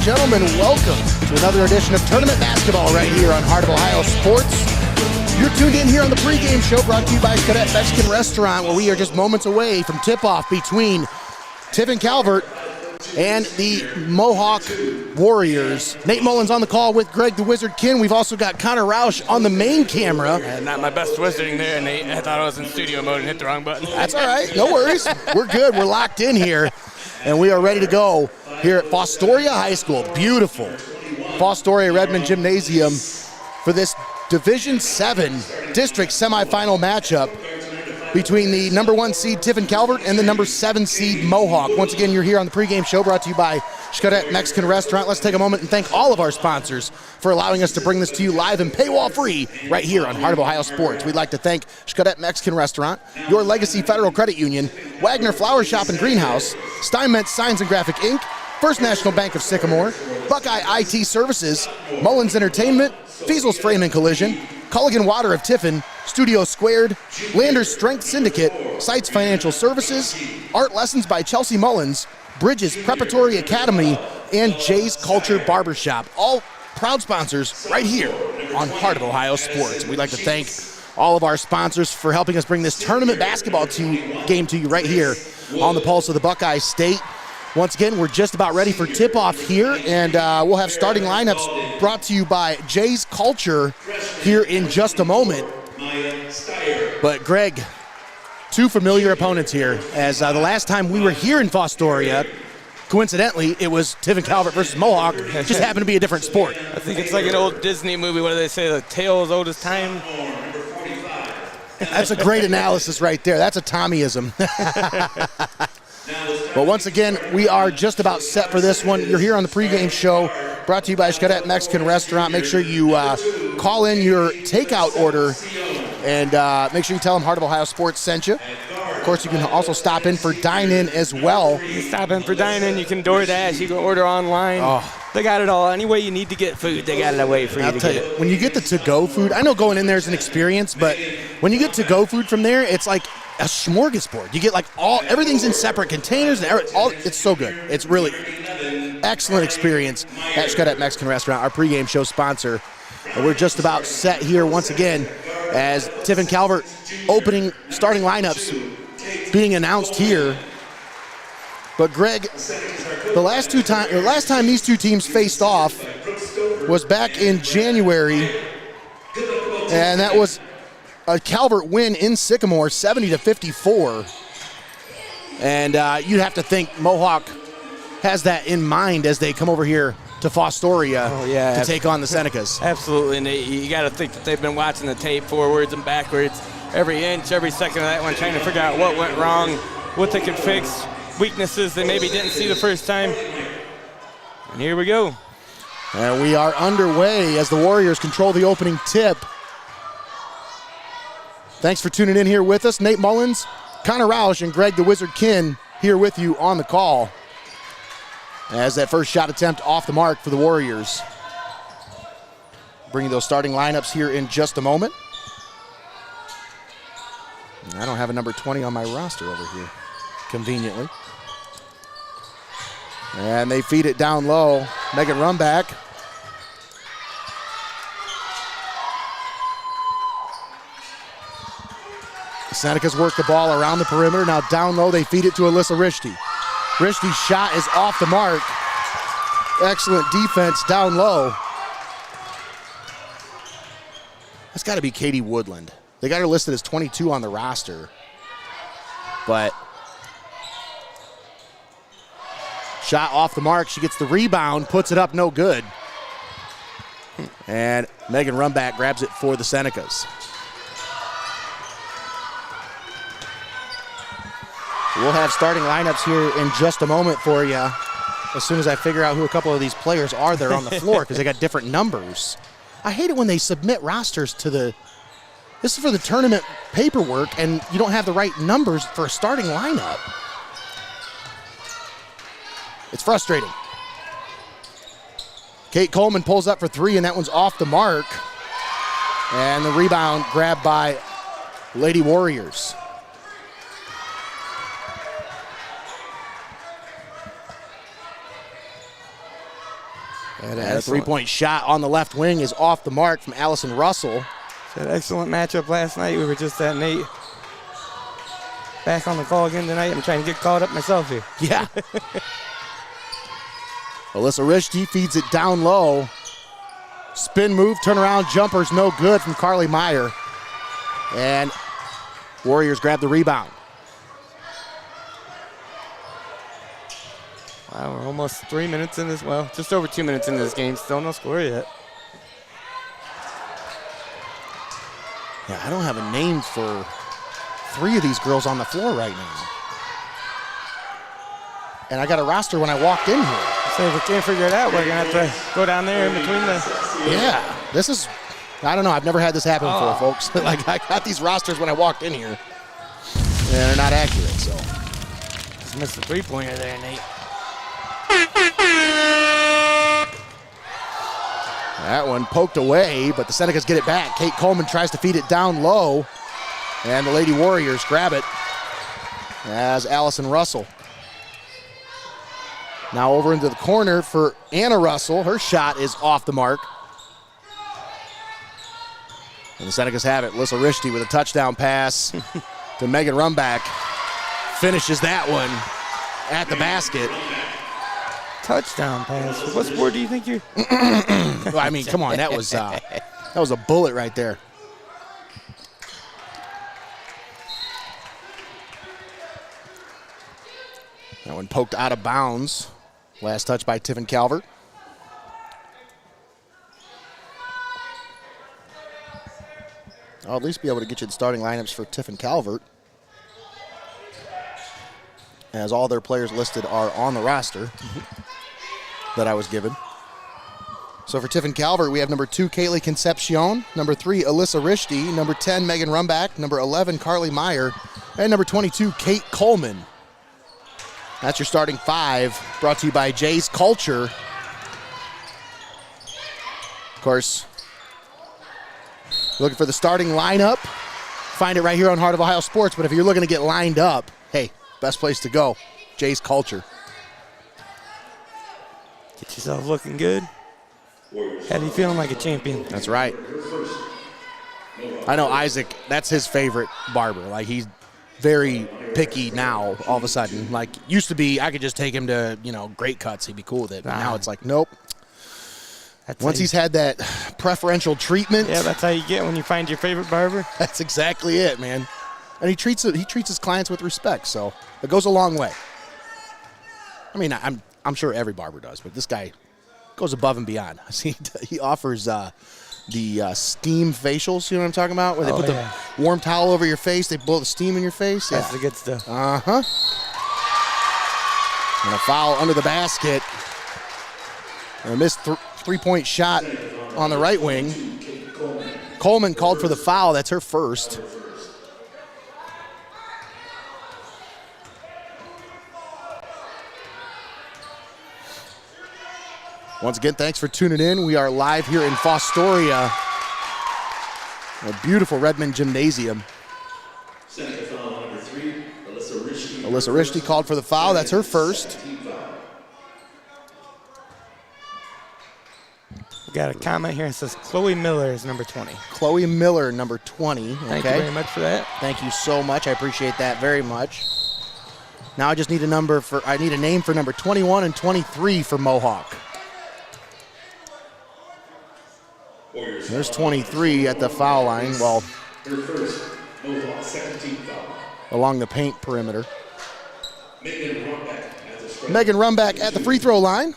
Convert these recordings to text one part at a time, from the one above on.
gentlemen, welcome to another edition of Tournament Basketball right here on Heart of Ohio Sports. You're tuned in here on the pregame show brought to you by XCARET Mexican Restaurant, where we are just moments away from tip-off between Tiffin Calvert and the Mohawk Warriors. Nate Mullins on the call with Greg the Wizard Kinn. We've also got Connor Roush on the main camera. Not my best wizarding there, Nate. I thought I was in studio mode and hit the wrong button. That's all right. No worries. We're good. We're locked in here, and we are ready to go here at Fostoria High School. Beautiful Fostoria Redmen Gymnasium for this Division VII District Semifinal matchup between the number 1 seed Tiffin Calvert and the number 7 seed Mohawk. Once again, you're here on the pregame show brought to you by XCARET Mexican Restaurant. Let's take a moment and thank all of our sponsors for allowing us to bring this to you live and paywall free right here on Heart of Ohio Sports. We'd like to thank XCARET Mexican Restaurant, Your Legacy Federal Credit Union, WAGNER Flower Shop and Greenhouse, STEINMETZ Signs and Graphic Inc., First National Bank of Sycamore, Buckeye IT Services, Mullins Entertainment, FEASEL'S Frame and Collision, Culligan Water of Tiffin, Studio Squared, Landers Strength Syndicate, SYCAMORE Financial Services, Art Lessons by Chelsea Mullins, Bridges Preparatory Academy, and Jay's Culture Barbershop. All proud sponsors right here on Heart of Ohio Sports. We'd like to thank all of our sponsors for helping us bring this tournament basketball game to you right here on the pulse of the Buckeye State. Once again, we're just about ready for tip-off here, and we'll have starting lineups brought to you by Jay's Culture here in just a moment. But Greg, two familiar opponents here, as the last time we were here in Fostoria, coincidentally, it was Tiffin Calvert versus Mohawk. It just happened to be a different sport. I think it's like an old Disney movie. What do they say? The tale as old as time? That's a great analysis right there. That's a Tommyism. But once again, we are just about set for this one. You're here on the pregame show brought to you by XCARET Mexican Restaurant. Make sure you call in your takeout order and make sure you tell them Heart of Ohio Sports sent you. Of course, you can also stop in for dine-in as well. You stop in for dine-in, you can DoorDash, you can order online. Oh. They got it all. Any way you need to get food, they got it a way for you to get it. When you get the to-go food, I know going in there is an experience, but when you get to-go food from there, it's like a smorgasbord. You get like everything's in separate containers, and it's so good. It's really excellent experience at XCARET Mexican Restaurant, our pregame show sponsor. And we're just about set here once again as Tiffin Calvert opening starting lineups being announced here. But Greg, the last time these two teams faced off was back in January, and that was a Calvert win in Sycamore, 70-54. And you'd have to think Mohawk has that in mind as they come over here to Fostoria to take on the Senecas. Absolutely, Nate. You got to think that they've been watching the tape forwards and backwards, every inch, every second of that one, trying to figure out what went wrong, what they could fix, weaknesses they maybe didn't see the first time. And here we go. And we are underway as the Warriors control the opening tip. Thanks for tuning in here with us. Nate Mullins, Connor Roush, and Greg the Wizard Kinn here with you on the call as that first shot attempt off the mark for the Warriors. Bringing those starting lineups here in just a moment. I don't have a number 20 on my roster over here, conveniently. And they feed it down low. Megan Rumback. Senecas work the ball around the perimeter. Now down low, they feed it to Alyssa Rishti. Rishti's shot is off the mark. Excellent defense down low. That's got to be Katie Woodland. They got her listed as 22 on the roster. But shot off the mark. She gets the rebound, puts it up, no good. And Megan Rumback grabs it for the Senecas. We'll have starting lineups here in just a moment for you as soon as I figure out who a couple of these players are there on the floor because they got different numbers. I hate it when they submit rosters to this is for the tournament paperwork and you don't have the right numbers for a starting lineup. It's frustrating. Kate Coleman pulls up for three, and that one's off the mark. And the rebound grabbed by Lady Warriors. And a three-point shot on the left wing is off the mark from Allison Russell. An excellent matchup last night. We were just at Nate. Back on the call again tonight. I'm trying to get caught up myself here. Yeah. Alyssa Rishti feeds it down low. Spin move, turnaround jumper's no good from Carly Meyer. And Warriors grab the rebound. Wow, we're almost 3 minutes in this. Well, just over 2 minutes into this game. Still no score yet. Yeah, I don't have a name for 3 of these girls on the floor right now. And I got a roster when I walked in here. So if we can't figure it out, we're going to have to go down there in between the... Yeah, this is, I don't know, I've never had this happen before, folks. Like, I got these rosters when I walked in here, and they're not accurate, so. Just missed the three-pointer there, Nate. That one poked away, but the Senecas get it back. Kate Coleman tries to feed it down low, and the Lady Warriors grab it as Allison Russell. Now over into the corner for Anna Russell. Her shot is off the mark. And the Senecas have it. Alyssa Rishti with a touchdown pass to Megan Rumback. Finishes that one at the basket. Touchdown pass. What sport do you think you're? Well, I mean, come on, that was a bullet right there. That one poked out of bounds. Last touch by Tiffin Calvert. I'll at least be able to get you the starting lineups for Tiffin Calvert, as all their players listed are on the roster that I was given. So for Tiffin Calvert, we have number 2, Kaylee Concepcion, number 3, Alyssa Rishti, number 10, Megan Rumback, number 11, Carly Meyer, and number 22, Kate Coleman. That's your starting 5, brought to you by Jay's Culture. Of course, looking for the starting lineup, find it right here on Heart of Ohio Sports, but if you're looking to get lined up, hey, best place to go, Jay's Culture. Get yourself looking good. Have you feeling like a champion? That's right. I know Isaac, that's his favorite barber. Like, he's very picky now all of a sudden. Like, used to be, I could just take him to, great cuts. He'd be cool with it. But now it's like, nope. Once he's had that preferential treatment. Yeah, that's how you get when you find your favorite barber. That's exactly it, man. And he treats his clients with respect, so it goes a long way. I mean, I'm sure every barber does, but this guy goes above and beyond. See, he offers the steam facials, you know what I'm talking about? Where they put the warm towel over your face, they blow the steam in your face. That's the good stuff. Uh-huh. And a foul under the basket. And a missed three-point shot on the right wing. Coleman called for the foul. That's her first. Once again, thanks for tuning in. We are live here in Fostoria, a beautiful Redmen Gymnasium. Alyssa Rishti called for the foul. That's her first. We got a comment here that says Chloe Miller is number 20. Chloe Miller, number 20. Okay. Thank you very much for that. Thank you so much. I appreciate that very much. Now I just need I need a name for number 21 and 23 for Mohawk. There's 23 at the foul line. Well, along the paint perimeter. Megan Rumback at the free throw line.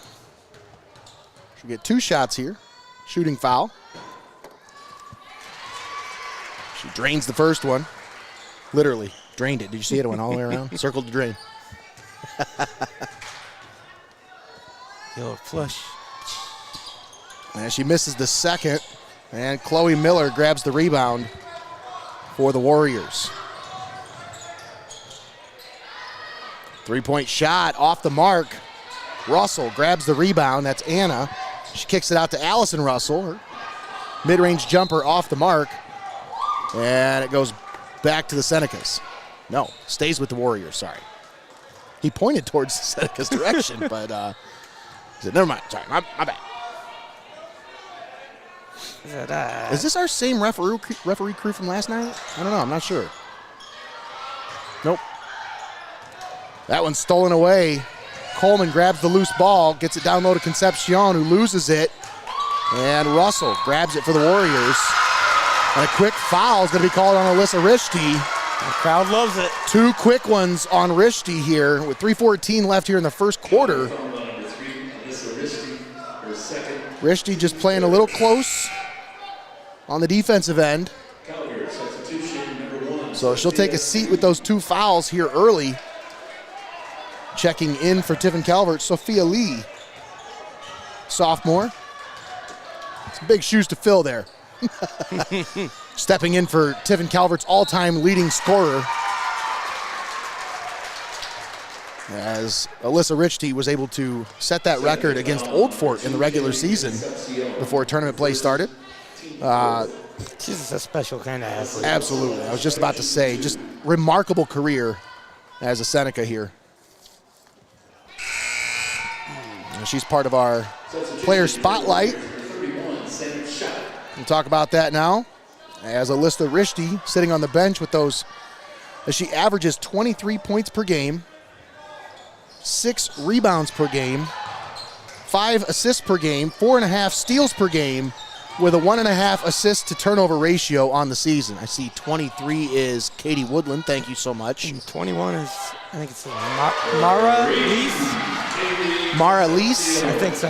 She'll get 2 shots here. Shooting foul. She drains the first one. Literally drained it. Did you see it? It went all the way around. Circled the drain. Yo, flush. And she misses the second. And Chloe Miller grabs the rebound for the Warriors. 3-point shot off the mark. Russell grabs the rebound. That's Anna. She kicks it out to Allison Russell. Her mid-range jumper off the mark. And it goes back to the Senecas. No, stays with the Warriors, sorry. He pointed towards the Senecas direction, but he said, never mind, sorry, my bad. Is this our same referee crew from last night? I don't know. I'm not sure. Nope. That one's stolen away. Coleman grabs the loose ball, gets it down low to Concepcion, who loses it. And Russell grabs it for the Warriors. And a quick foul is going to be called on Alyssa Rishti. The crowd loves it. 2 quick ones on Rishti here with 3:14 left here in the first quarter. Rishti just playing a little close on the defensive end. So she'll take a seat with those 2 fouls here early. Checking in for Tiffin Calvert, Sophia Lee, sophomore. Some big shoes to fill there. Stepping in for Tiffin Calvert's all-time leading scorer, as Alyssa Richty was able to set that record against Old Fort in the regular season before tournament play started. She's a special kind of athlete. Absolutely. I was just about to say, just remarkable career as a Seneca here. And she's part of our player spotlight. We'll talk about that now. As Alyssa Rishti sitting on the bench with those, as she averages 23 points per game, 6 rebounds per game, 5 assists per game, 4.5 steals per game, with a 1.5 assist to turnover ratio on the season. I see 23 is Katie Woodland. Thank you so much. And 21 is, I think it's Mara Lease. Mara Lease? I think so.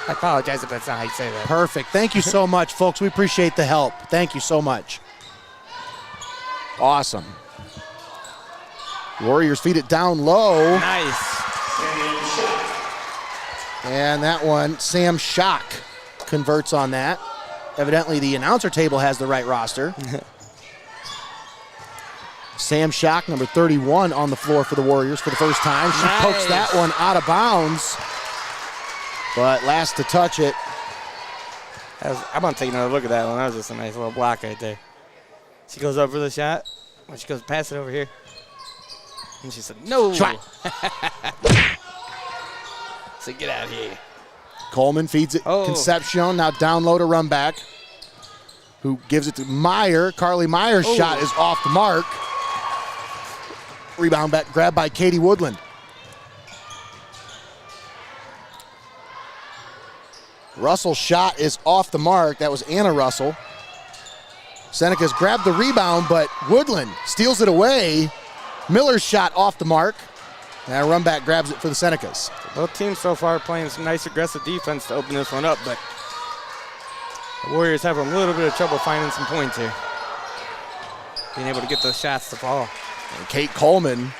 I apologize if that's not how you say that. Perfect. Thank you so much, folks. We appreciate the help. Thank you so much. Awesome. Warriors feed it down low. Nice. And that one, Sam Schock converts on that. Evidently, the announcer table has the right roster. Sam Schock, number 31, on the floor for the Warriors for the first time. She pokes that one out of bounds, but last to touch it. I'm going to take another look at that one. That was just a nice little block right there. She goes up for the shot. When she goes pass it over here. And she said, no. Shot. So get out of here. Coleman feeds it. Oh. Concepcion now down low to run back. Who gives it to Meyer. Carly Meyer's shot is off the mark. Rebound back, grabbed by Katie Woodland. Russell's shot is off the mark. That was Anna Russell. Senecas grabbed the rebound, but Woodland steals it away. Miller's shot off the mark. And a run back grabs it for the Senecas. Both teams so far playing some nice aggressive defense to open this one up, but the Warriors have a little bit of trouble finding some points here. Being able to get those shots to fall. And Kate Coleman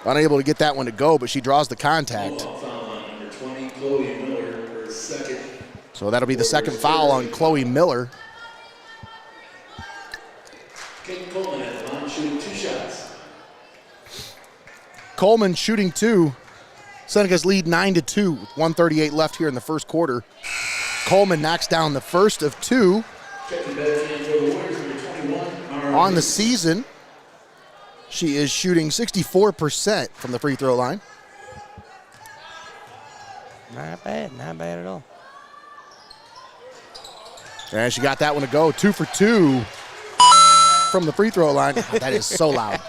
unable to get that one to go, but she draws the contact. So that'll be the second foul on Chloe Miller. Coleman shooting 2. Senecas lead 9-2 with 1:38 left here in the first quarter. Coleman knocks down the first of 2 on the season. She is shooting 64% from the free throw line. Not bad at all. And she got that one to go. 2 for 2 from the free throw line. That is so loud.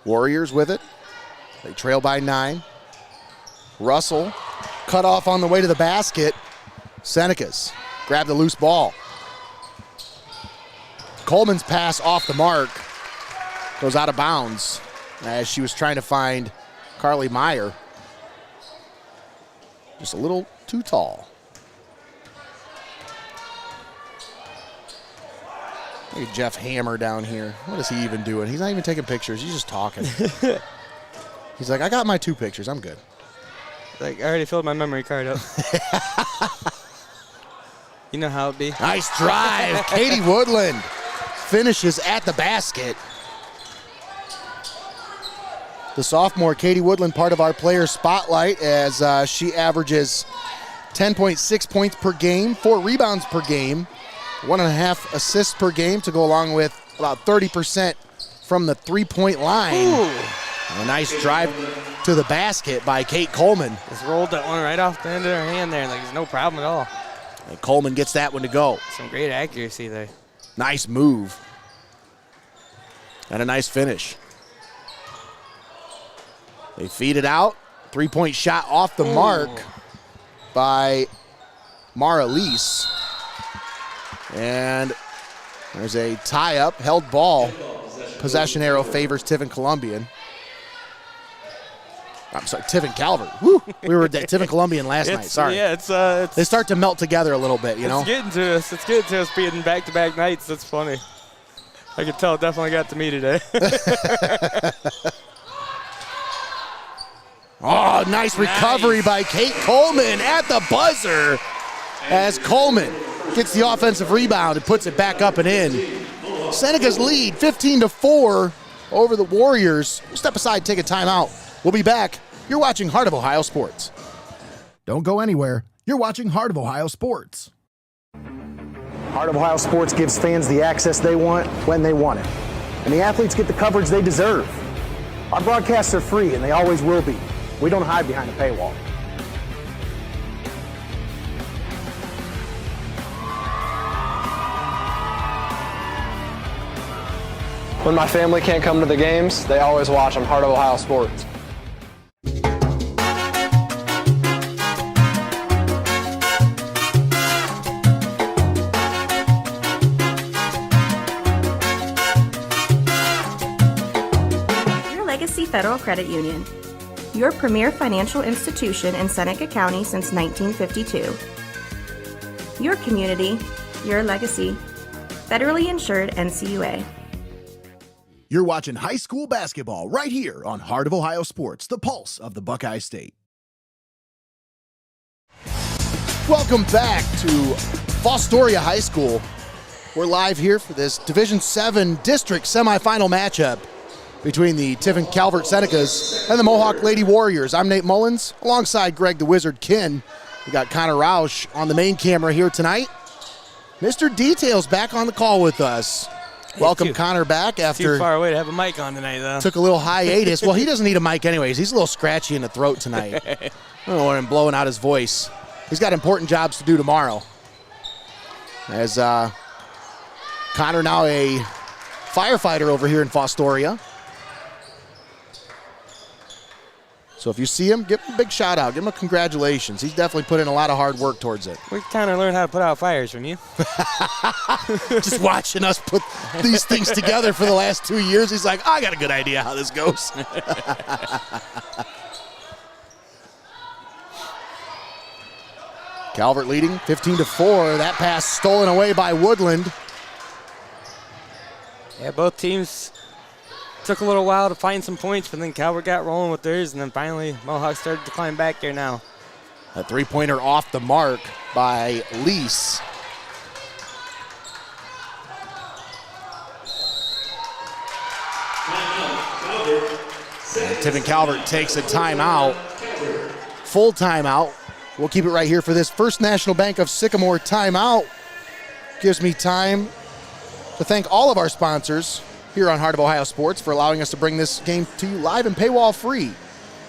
Warriors with it. They trail by 9. Russell cut off on the way to the basket. Senecas grab the loose ball. Coleman's pass off the mark goes out of bounds as she was trying to find Carly Meyer. Just a little too tall. Look at Jeff Hammer down here. What is he even doing? He's not even taking pictures. He's just talking. He's like, I got my 2 pictures. I'm good. Like, I already filled my memory card up. You know how it be. Nice drive. Katie Woodland finishes at the basket. The sophomore Katie Woodland, part of our player spotlight, as she averages 10.6 points per game, 4 rebounds per game, 1.5 assists per game to go along with about 30% from the three-point line. Ooh. A nice drive to the basket by Kate Coleman. Just rolled that one right off the end of her hand there. Like, there's no problem at all. And Coleman gets that one to go. Some great accuracy there. Nice move. And a nice finish. They feed it out. Three-point shot off the mark by Mara Lease. And there's a tie-up, held ball. Possession arrow favors Tiffin Columbian. I'm sorry, Tiffin Calvert. Woo! We were at Tiffin Columbian last night. Sorry. Yeah, it's they start to melt together a little bit, you know? It's getting to us. It's getting to us being back-to-back nights. That's funny. I could tell it definitely got to me today. Oh, nice recovery by Kate Coleman at the buzzer as Coleman gets the offensive rebound and puts it back up and in. Senecas lead 15-4 over the Warriors. We'll step aside, take a timeout. We'll be back. You're watching Heart of Ohio Sports. Don't go anywhere. You're watching Heart of Ohio Sports. Heart of Ohio Sports gives fans the access they want when they want it. And the athletes get the coverage they deserve. Our broadcasts are free and they always will be. We don't hide behind a paywall. When my family can't come to the games, they always watch on Heart of Ohio Sports. Federal Credit Union, your premier financial institution in Seneca County since 1952. Your community, your legacy. Federally insured NCUA. You're watching high school basketball right here on Heart of Ohio Sports, the pulse of the Buckeye State. Welcome back to Fostoria High School. We're live here for this Division VII District Semifinal matchup between the Tiffin Calvert Senecas and the Mohawk Lady Warriors. I'm Nate Mullins, alongside Greg the Wizard Kinn. We got Connor Roush on the main camera here tonight. Mr. Details back on the call with us. Welcome Connor back after too far away to have a mic on tonight, though. Took a little hiatus. Well, he doesn't need a mic anyways. He's a little scratchy in the throat tonight. I don't want him blowing out his voice. He's got important jobs to do tomorrow. As Connor now a firefighter over here in Fostoria. So if you see him, give him a big shout out. Give him a congratulations. He's definitely put in a lot of hard work towards it. We kind of learned how to put out fires from you. Just watching us put these things together for the last 2 years, he's like, I got a good idea how this goes. Calvert leading 15-4. That pass stolen away by Woodland. Yeah, both teams took a little while to find some points, but then Calvert got rolling with theirs, and then finally Mohawk started to climb back there now. A three-pointer off the mark by Lease. And Tiffin Calvert takes a timeout, full timeout. We'll keep it right here for this First National Bank of Sycamore timeout. Gives me time to thank all of our sponsors here on Heart of Ohio Sports for allowing us to bring this game to you live and paywall free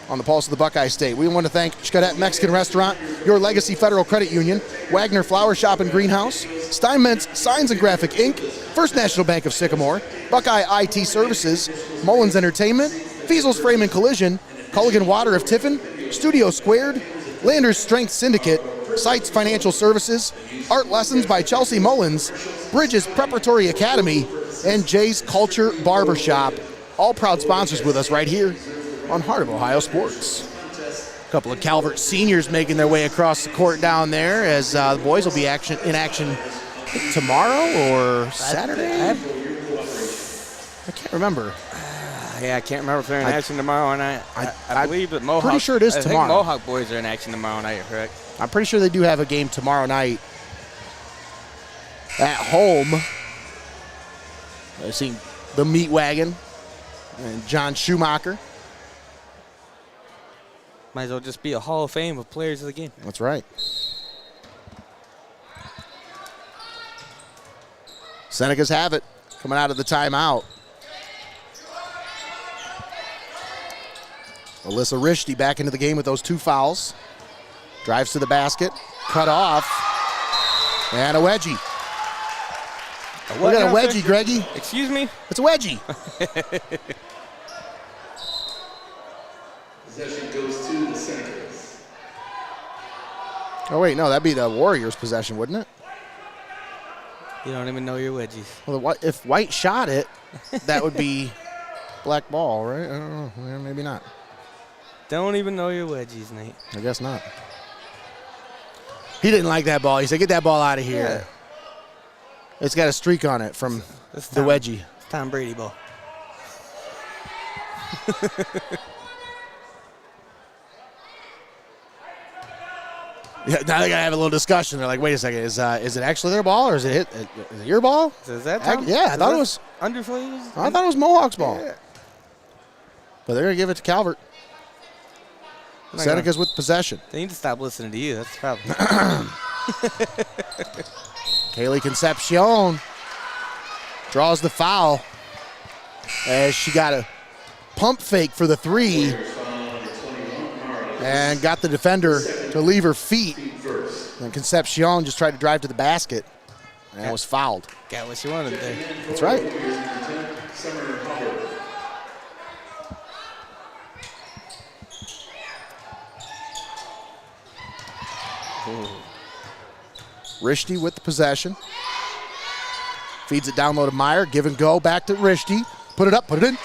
on the pulse of the Buckeye State. We want to thank XCARET Mexican Restaurant, Your Legacy Federal Credit Union, WAGNER Flower Shop and Greenhouse, STEINMETZ Signs and Graphic Inc., First National Bank of Sycamore, Buckeye IT Services, Mullins Entertainment, FEASEL'S Frame and Collision, Culligan Water of Tiffin, Studio Squared, Landers Strength Syndicate, SYCAMORE Financial Services, Art Lessons by Chelsea Mullins, Bridges Preparatory Academy, and Jay's Culture Barbershop. All proud sponsors with us right here on Heart of Ohio Sports. A couple of Calvert seniors making their way across the court down there as the boys will be in action tomorrow or Saturday? I can't remember. Yeah, I can't remember if they're in action tomorrow or not. I believe that Mohawk. Pretty sure it is tomorrow. I think Mohawk boys are in action tomorrow night, correct? I'm pretty sure they do have a game tomorrow night at home. I've seen the Meat Wagon and John Schumacher. Might as well just be a Hall of Fame of players of the game. That's right. Senecas have it coming out of the timeout. Alyssa Rishti back into the game with those 2 fouls. Drives to the basket, cut off, and a wedgie. We got a wedgie, Greggy. Excuse me? It's a wedgie. Possession goes to the Senecas. Oh, wait, no, that'd be the Warriors' possession, wouldn't it? You don't even know your wedgies. Well, if White shot it, that would be black ball, right? I don't know. Well, maybe not. Don't even know your wedgies, Nate. I guess not. He didn't like that ball. He said, get that ball out of here. Yeah. It's got a streak on it from the wedgie. It's Tom Brady ball. Yeah, now they got to have a little discussion. They're like, wait a second, is it actually their ball or is it your ball? Is that Tom? Yeah, I thought it was. Underflames? I thought it was Mohawk's ball. Yeah. But they're going to give it to Calvert. Senecas with possession. They need to stop listening to you. That's the problem. Kaylee Concepcion draws the foul as she got a pump fake for the 3 and got the defender to leave her feet. And Concepcion just tried to drive to the basket and was fouled. Got what she wanted there. That's right. Rishti with the possession. Feeds it down low to Meyer. Give and go back to Rishti. Put it up, put it in.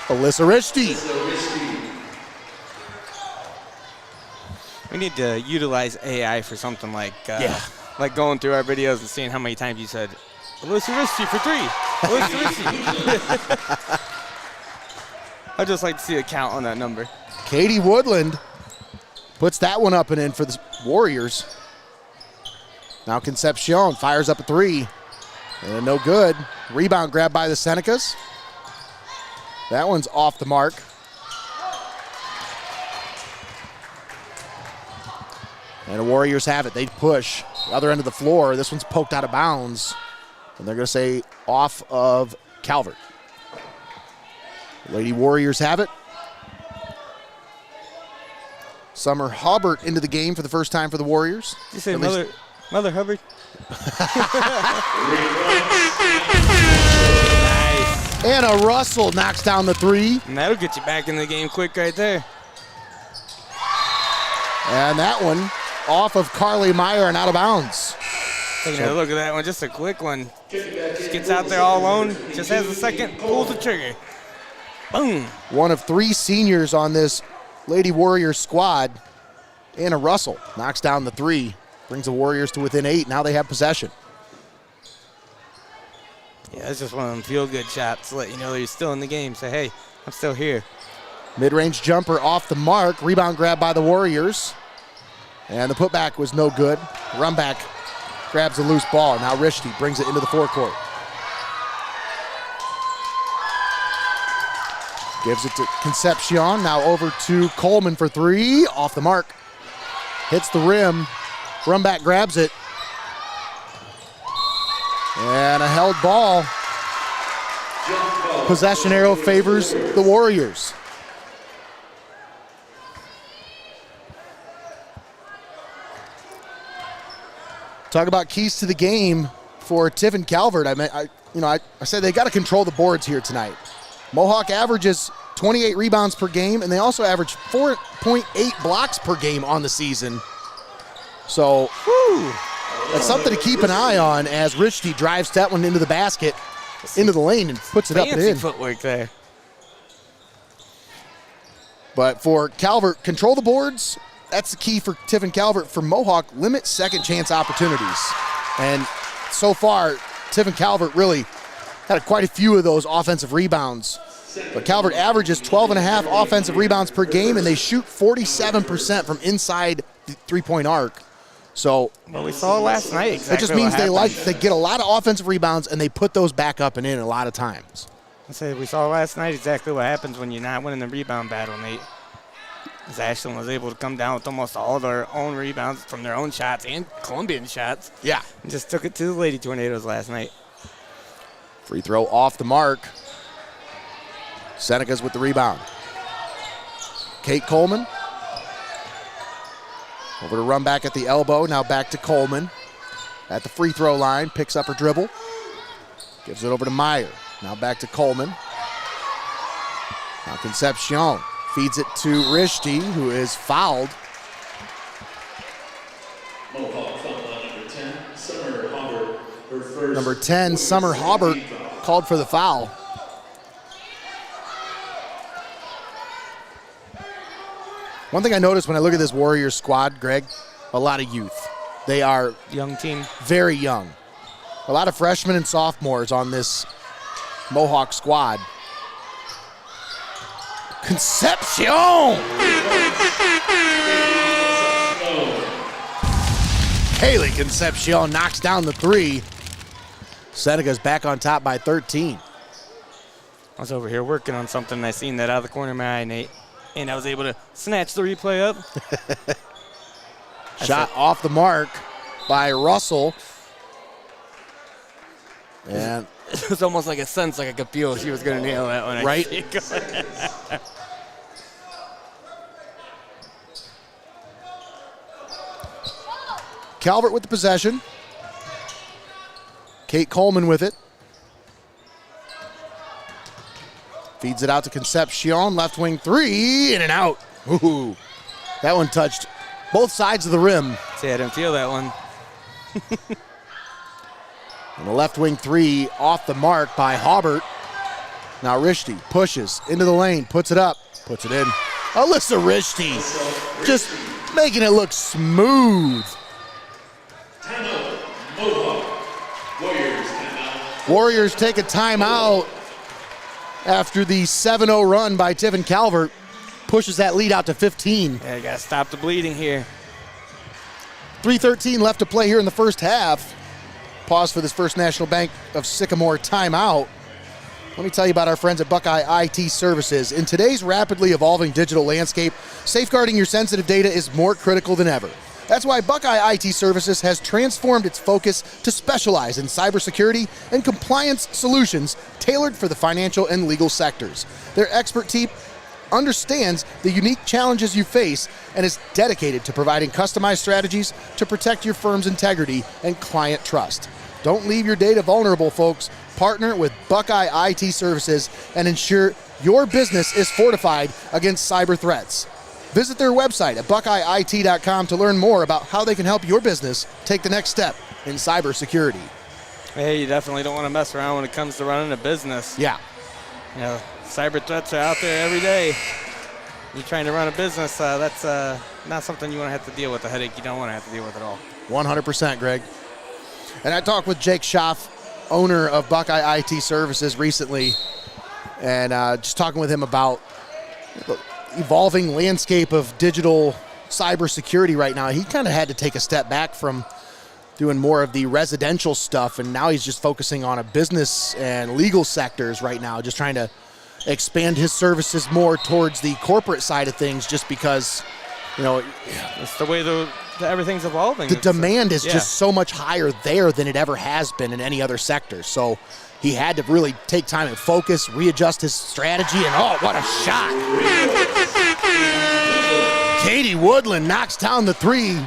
Alyssa Rishti. We need to utilize AI for something like like going through our videos and seeing how many times you said, Alyssa Rishti for 3. Alyssa Rishti. I'd just like to see a count on that number. Katie Woodland puts that one up and in for the Warriors. Now Concepcion fires up a 3. And no good. Rebound grab by the Senecas. That one's off the mark. And the Warriors have it. They push. The other end of the floor. This one's poked out of bounds. And they're going to say off of Calvert. Lady Warriors have it. Summer Hubbard into the game for the first time for the Warriors. Did you say Mother Hubbard? Nice. Anna Russell knocks down the 3. And that'll get you back in the game quick right there. And that one off of Carly Meyer and out of bounds. Taking a look at that one, just a quick one. Just gets out there all alone, just has a second, pulls the trigger. Boom. One of 3 seniors on this Lady Warriors squad. Anna Russell knocks down the 3. Brings the Warriors to within 8. Now they have possession. Yeah, that's just one of them feel-good shots to let you know you're still in the game. Say, hey, I'm still here. Mid-range jumper off the mark. Rebound grab by the Warriors. And the putback was no good. Run back grabs a loose ball. Now Rishti brings it into the forecourt. Gives it to Concepcion. Now over to Coleman for 3. Off the mark. Hits the rim. Run back grabs it. And a held ball. Possession arrow favors the Warriors. Talk about keys to the game for Tiffin Calvert. I said they got to control the boards here tonight. Mohawk averages 28 rebounds per game, and they also average 4.8 blocks per game on the season. So that's something to keep an eye on as Rishti drives that one into the basket, into the lane, and puts it up and in. Fancy footwork there. But for Calvert, control the boards. That's the key for Tiffin Calvert. For Mohawk, limit second chance opportunities. And so far, Tiffin Calvert really had quite a few of those offensive rebounds. But Calvert averages 12.5 offensive rebounds per game, and they shoot 47% from inside the three-point arc. So well, we saw last night. Exactly it just means they get a lot of offensive rebounds, and they put those back up and in a lot of times. I said we saw last night exactly what happens when you're not winning the rebound battle, Nate. As Ashland was able to come down with almost all their own rebounds from their own shots and Columbian shots. Yeah. And just took it to the Lady Tornadoes last night. Free throw off the mark. Senecas with the rebound. Kate Coleman. Over to run back at the elbow. Now back to Coleman. At the free throw line. Picks up her dribble. Gives it over to Meyer. Now back to Coleman. Now Concepcion feeds it to Rishti, who is fouled. Mohawk foul on number 10, Summer Hobart. Her first Number 10, Summer Hobart, called for the foul. One thing I noticed when I look at this Warriors squad, Greg, a lot of youth. They are Young team. very young. A lot of freshmen and sophomores on this Mohawk squad. Concepcion! Haley Concepcion knocks down the three. Senecas back on top by 13. I was over here working on something, and I seen that out of the corner of my eye, Nate, and I was able to snatch the replay up. Shot off the mark by Russell. And It was almost like a sense, like I could feel she was going to nail that one. Right. Calvert with the possession. Kate Coleman with it. Feeds it out to Concepcion. Left wing three. In and out. Ooh. That one touched both sides of the rim. See, I didn't feel that one. And the left wing three off the mark by Hobart. Now Rishti pushes into the lane. Puts it up. Puts it in. Alyssa Rishti just making it look smooth. timeout. Mohawk Warriors timeout. Warriors take a timeout after the 7-0 run by Tiffin Calvert. Pushes that lead out to 15. Yeah, you got to stop the bleeding here. 3:13 left to play here in the first half. Pause for this First National Bank of Sycamore timeout. Let me tell you about our friends at Buckeye IT Services. In today's rapidly evolving digital landscape, safeguarding your sensitive data is more critical than ever. That's why Buckeye IT Services has transformed its focus to specialize in cybersecurity and compliance solutions tailored for the financial and legal sectors. Their expert team understands the unique challenges you face and is dedicated to providing customized strategies to protect your firm's integrity and client trust. Don't leave your data vulnerable, folks. Partner with Buckeye IT Services and ensure your business is fortified against cyber threats. Visit their website at buckeyeit.com to learn more about how they can help your business take the next step in cybersecurity. Hey, you definitely don't want to mess around when it comes to running a business. Yeah. You know, cyber threats are out there every day. You're trying to run a business, that's not something you want to have to deal with, a headache you don't want to have to deal with at all. 100%, Greg. And I talked with Jake Schaff, owner of Buckeye IT Services, recently, and just talking with him about the evolving landscape of digital cybersecurity right now. He kind of had to take a step back from doing more of the residential stuff, and now he's just focusing on a business and legal sectors right now, just trying to expand his services more towards the corporate side of things, just because, you know, It's the way everything's evolving. the demand is just so much higher there than it ever has been in any other sector. So he had to really take time and focus, readjust his strategy, and oh, what a shot. Katie Woodland knocks down the three.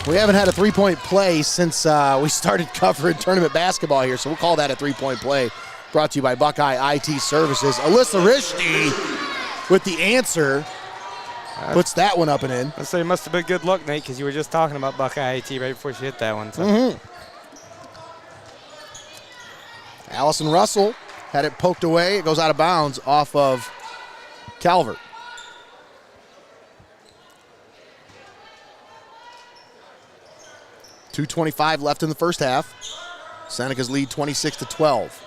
We haven't had a three-point play since we started covering tournament basketball here, so we'll call that a three-point play. Brought to you by Buckeye IT Services. Alyssa Rishti with the answer. Puts that one up and in. I'd say it must have been good luck, Nate, because you were just talking about Buckeye IT right before she hit that one. So. Allison Russell had it poked away. It goes out of bounds off of Calvert. .225 left in the first half. Senecas lead 26-12.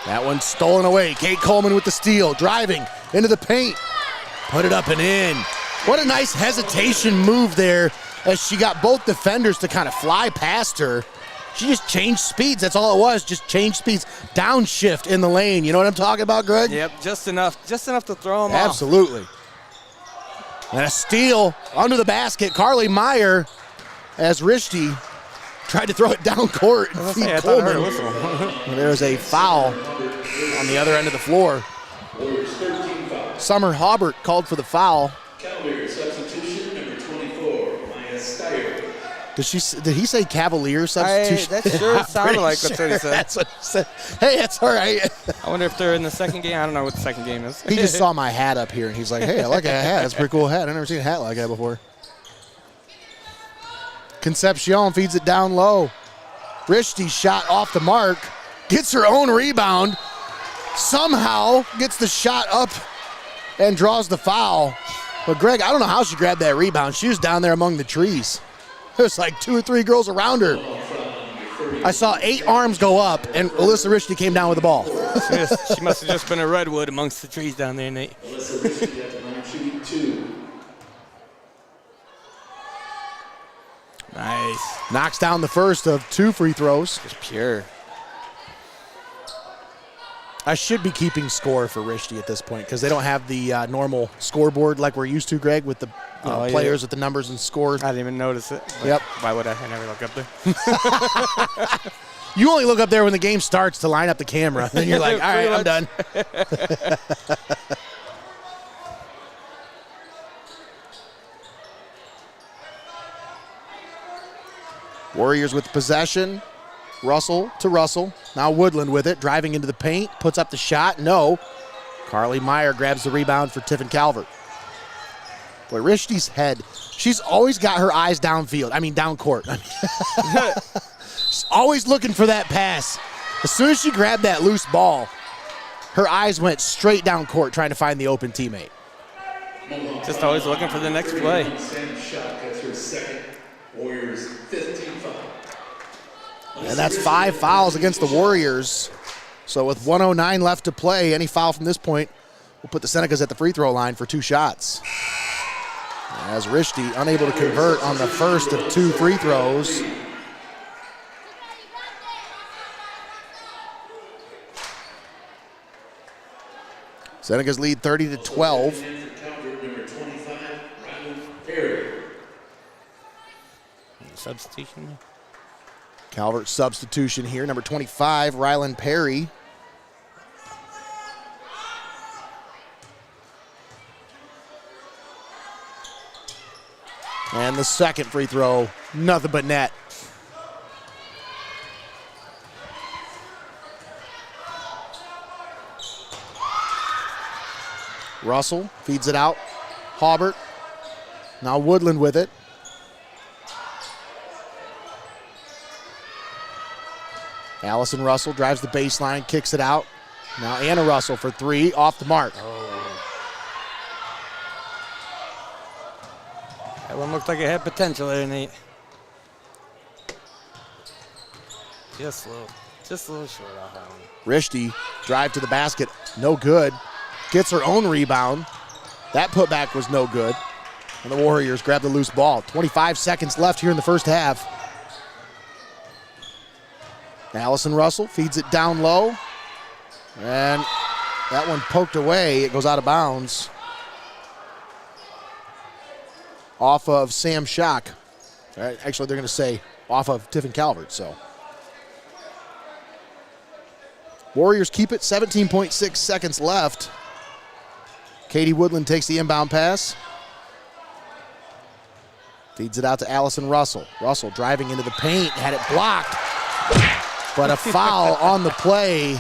That one stolen away. Kate Coleman with the steal, driving into the paint. Put it up and in. What a nice hesitation move there as she got both defenders to kind of fly past her. She just changed speeds. That's all it was, just changed speeds. Downshift in the lane. You know what I'm talking about, Greg? Yep, just enough to throw them off. Absolutely. And a steal under the basket. Carly Meyer as Rishti tried to throw it down court and feed I thought I heard a Coleman. whistle. There's a foul on the other end of the floor. Summer Hobart called for the foul. Cavalier substitution number 24, Maya Steyer. Did he say Cavalier substitution? That sure sounded like that's what he said. That's what he said. Hey, that's all right. I wonder if they're in the second game. I don't know what the second game is. He just saw my hat up here, and he's like, hey, I like that hat. That's a pretty cool hat. I've never seen a hat like that before. Concepcion feeds it down low. Rishti's shot off the mark. Gets her own rebound. Somehow gets the shot up and draws the foul. But, Greg, I don't know how she grabbed that rebound. She was down there among the trees. There's like 2 or 3 girls around her. I saw 8 arms go up, and Alyssa Rishti came down with the ball. She must have just been a redwood amongst the trees down there, Nate. Alyssa Rishti at the line shooting 2. Nice. Knocks down the first of 2 free throws. Just pure. I should be keeping score for Rishti at this point because they don't have the normal scoreboard like we're used to, Greg, with the players with the numbers and scores. I didn't even notice it. Yep. Why would I? I never look up there. You only look up there when the game starts to line up the camera. Then you're like, all right, I'm done. Warriors with possession. Russell to Russell. Now Woodland with it, driving into the paint, puts up the shot. No. Carly Meyer grabs the rebound for Tiffin Calvert. Boy, Rishti's head, she's always got her eyes downfield. I mean, down court. She's always looking for that pass. As soon as she grabbed that loose ball, her eyes went straight down court trying to find the open teammate. Just always looking for the next play. Sam shot gets her second. Warriors 15 foul. And that's 5 fouls against the Warriors. So with 1:09 left to play, any foul from this point will put the Senecas at the free throw line for 2 shots. As Rishti unable to convert on the first of 2 free throws. Senecas lead 30-12. Substitution. Calvert substitution here, number 25, Rylan Perry. And the second free throw, nothing but net. Russell feeds it out. Hobart. Now Woodland with it. Allison Russell drives the baseline, kicks it out. Now Anna Russell for 3, off the mark. That one looked like it had potential there, Nate. Just a little short off that one. Rishti, drive to the basket, no good. Gets her own rebound. That putback was no good. And the Warriors grab the loose ball. 25 seconds left here in the first half. Allison Russell feeds it down low. And that one poked away. It goes out of bounds. Off of Sam Schock. Actually, they're going to say off of Tiffin Calvert. So Warriors keep it, 17.6 seconds left. Katie Woodland takes the inbound pass. Feeds it out to Allison Russell. Russell driving into the paint, had it blocked. But a foul on the play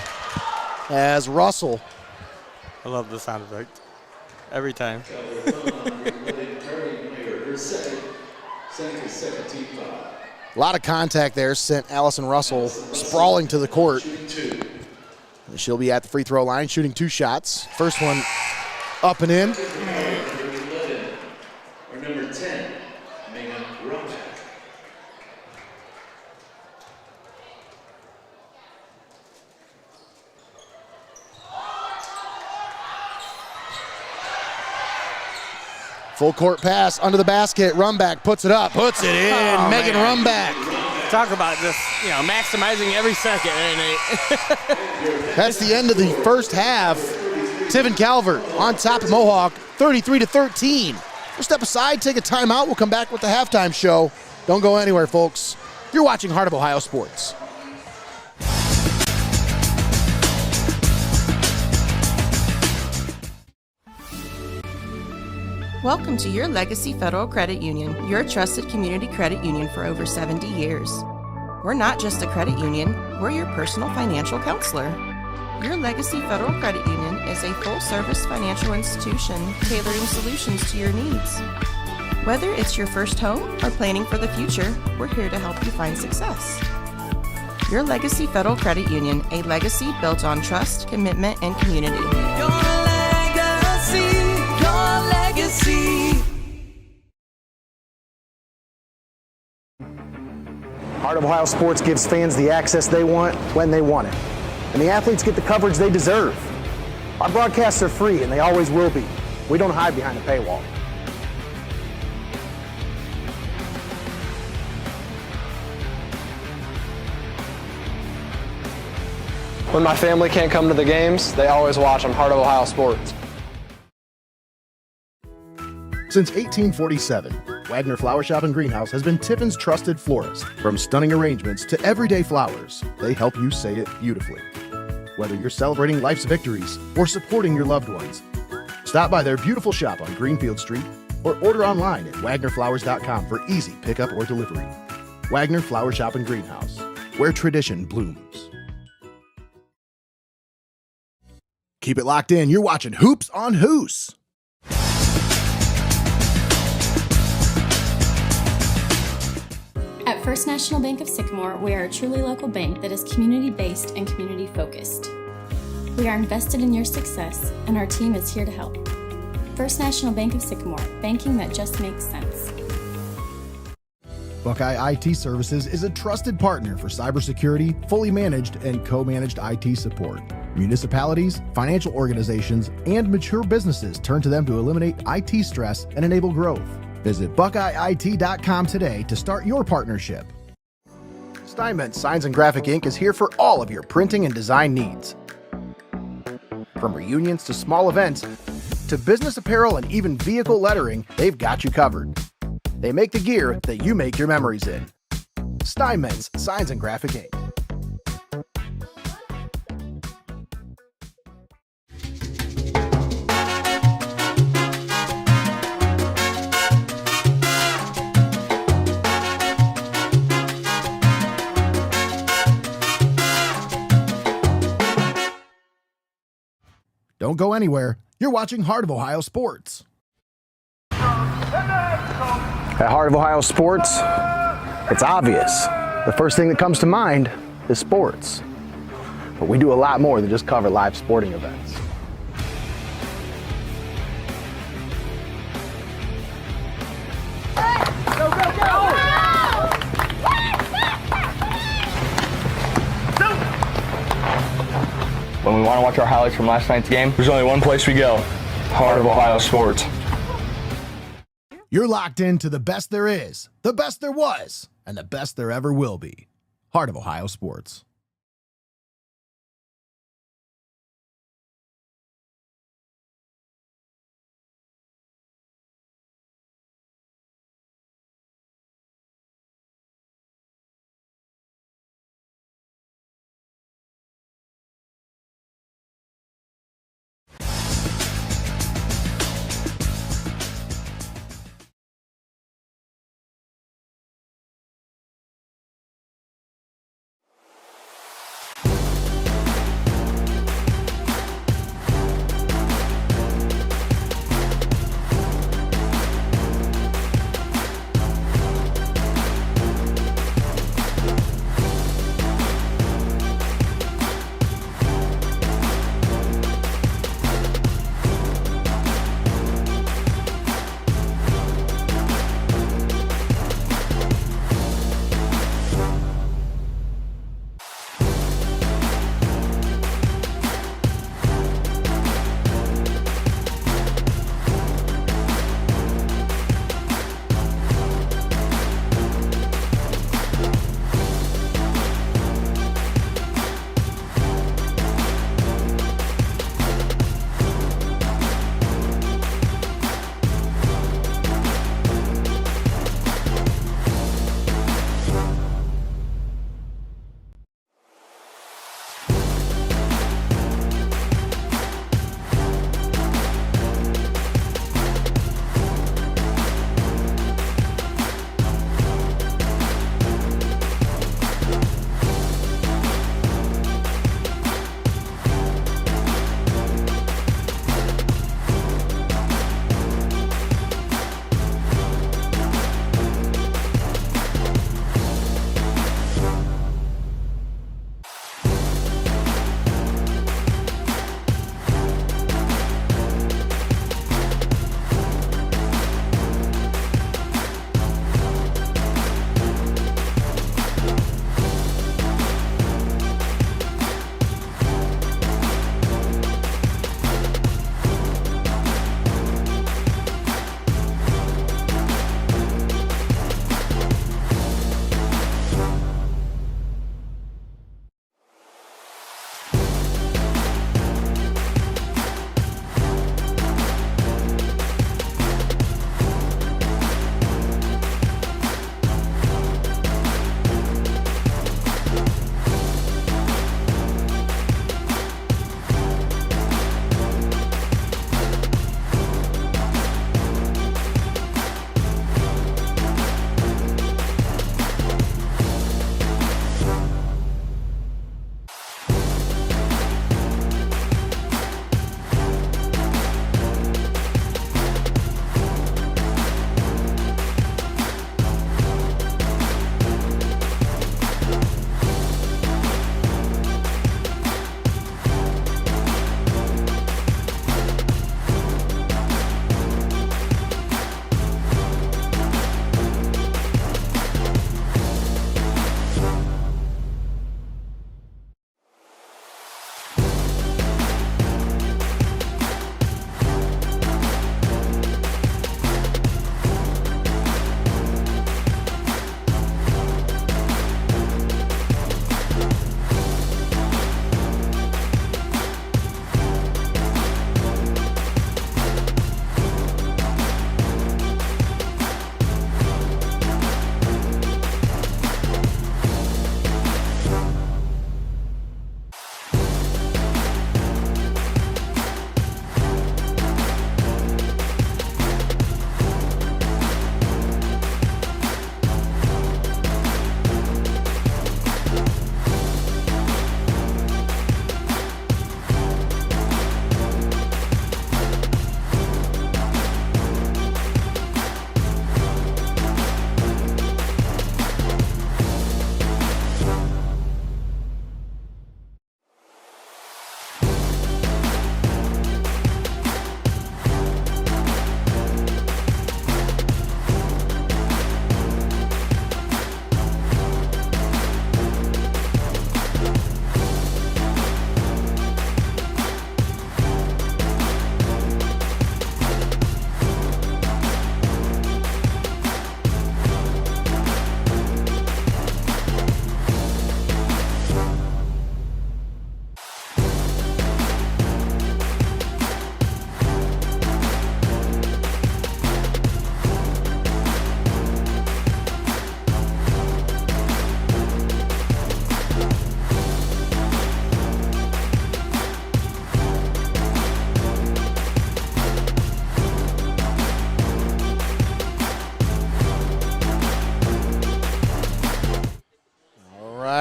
as Russell. I love the sound effect. Every time. A lot of contact there sent Allison Russell sprawling to the court. And she'll be at the free throw line shooting 2 shots. First one up and in. Or number 10, Megan Romack. Full court pass under the basket. Rumback puts it up, puts it in. Oh, Megan man. Rumback. Talk about just, maximizing every second, Nate. That's the end of the first half. Tiffin Calvert on top of Mohawk, 33-13. We'll step aside, take a timeout. We'll come back with the halftime show. Don't go anywhere, folks. You're watching Heart of Ohio Sports. Welcome to Your Legacy Federal Credit Union, your trusted community credit union for over 70 years. We're not just a credit union, we're your personal financial counselor. Your Legacy Federal Credit Union is a full-service financial institution tailoring solutions to your needs. Whether it's your first home or planning for the future, we're here to help you find success. Your Legacy Federal Credit Union, a legacy built on trust, commitment, and community. Your legacy, your legacy. Heart of Ohio Sports gives fans the access they want when they want it. And the athletes get the coverage they deserve. Our broadcasts are free and they always will be. We don't hide behind a paywall. When my family can't come to the games, they always watch on Heart of Ohio Sports. Since 1847, Wagner Flower Shop and Greenhouse has been Tiffin's trusted florist. From stunning arrangements to everyday flowers, they help you say it beautifully. Whether you're celebrating life's victories or supporting your loved ones, stop by their beautiful shop on Greenfield Street or order online at wagnerflowers.com for easy pickup or delivery. Wagner Flower Shop and Greenhouse, where tradition blooms. Keep it locked in. You're watching Hoops on Hoos. At First National Bank of Sycamore, we are a truly local bank that is community-based and community-focused. We are invested in your success, and our team is here to help. First National Bank of Sycamore, banking that just makes sense. Buckeye IT Services is a trusted partner for cybersecurity, fully managed and co-managed IT support. Municipalities, financial organizations, and mature businesses turn to them to eliminate IT stress and enable growth. Visit BuckeyeIT.com today to start your partnership. STEINMETZ Signs and Graphic Ink is here for all of your printing and design needs. From reunions to small events, to business apparel and even vehicle lettering, they've got you covered. They make the gear that you make your memories in. STEINMETZ Signs and Graphic Ink. Don't go anywhere. You're watching Heart of Ohio Sports. At Heart of Ohio Sports, it's obvious. The first thing that comes to mind is sports. But we do a lot more than just cover live sporting events. Go, go, go! When we want to watch our highlights from last night's game, there's only one place we go, Heart of Ohio Sports. You're locked into the best there is, the best there was, and the best there ever will be. Heart of Ohio Sports.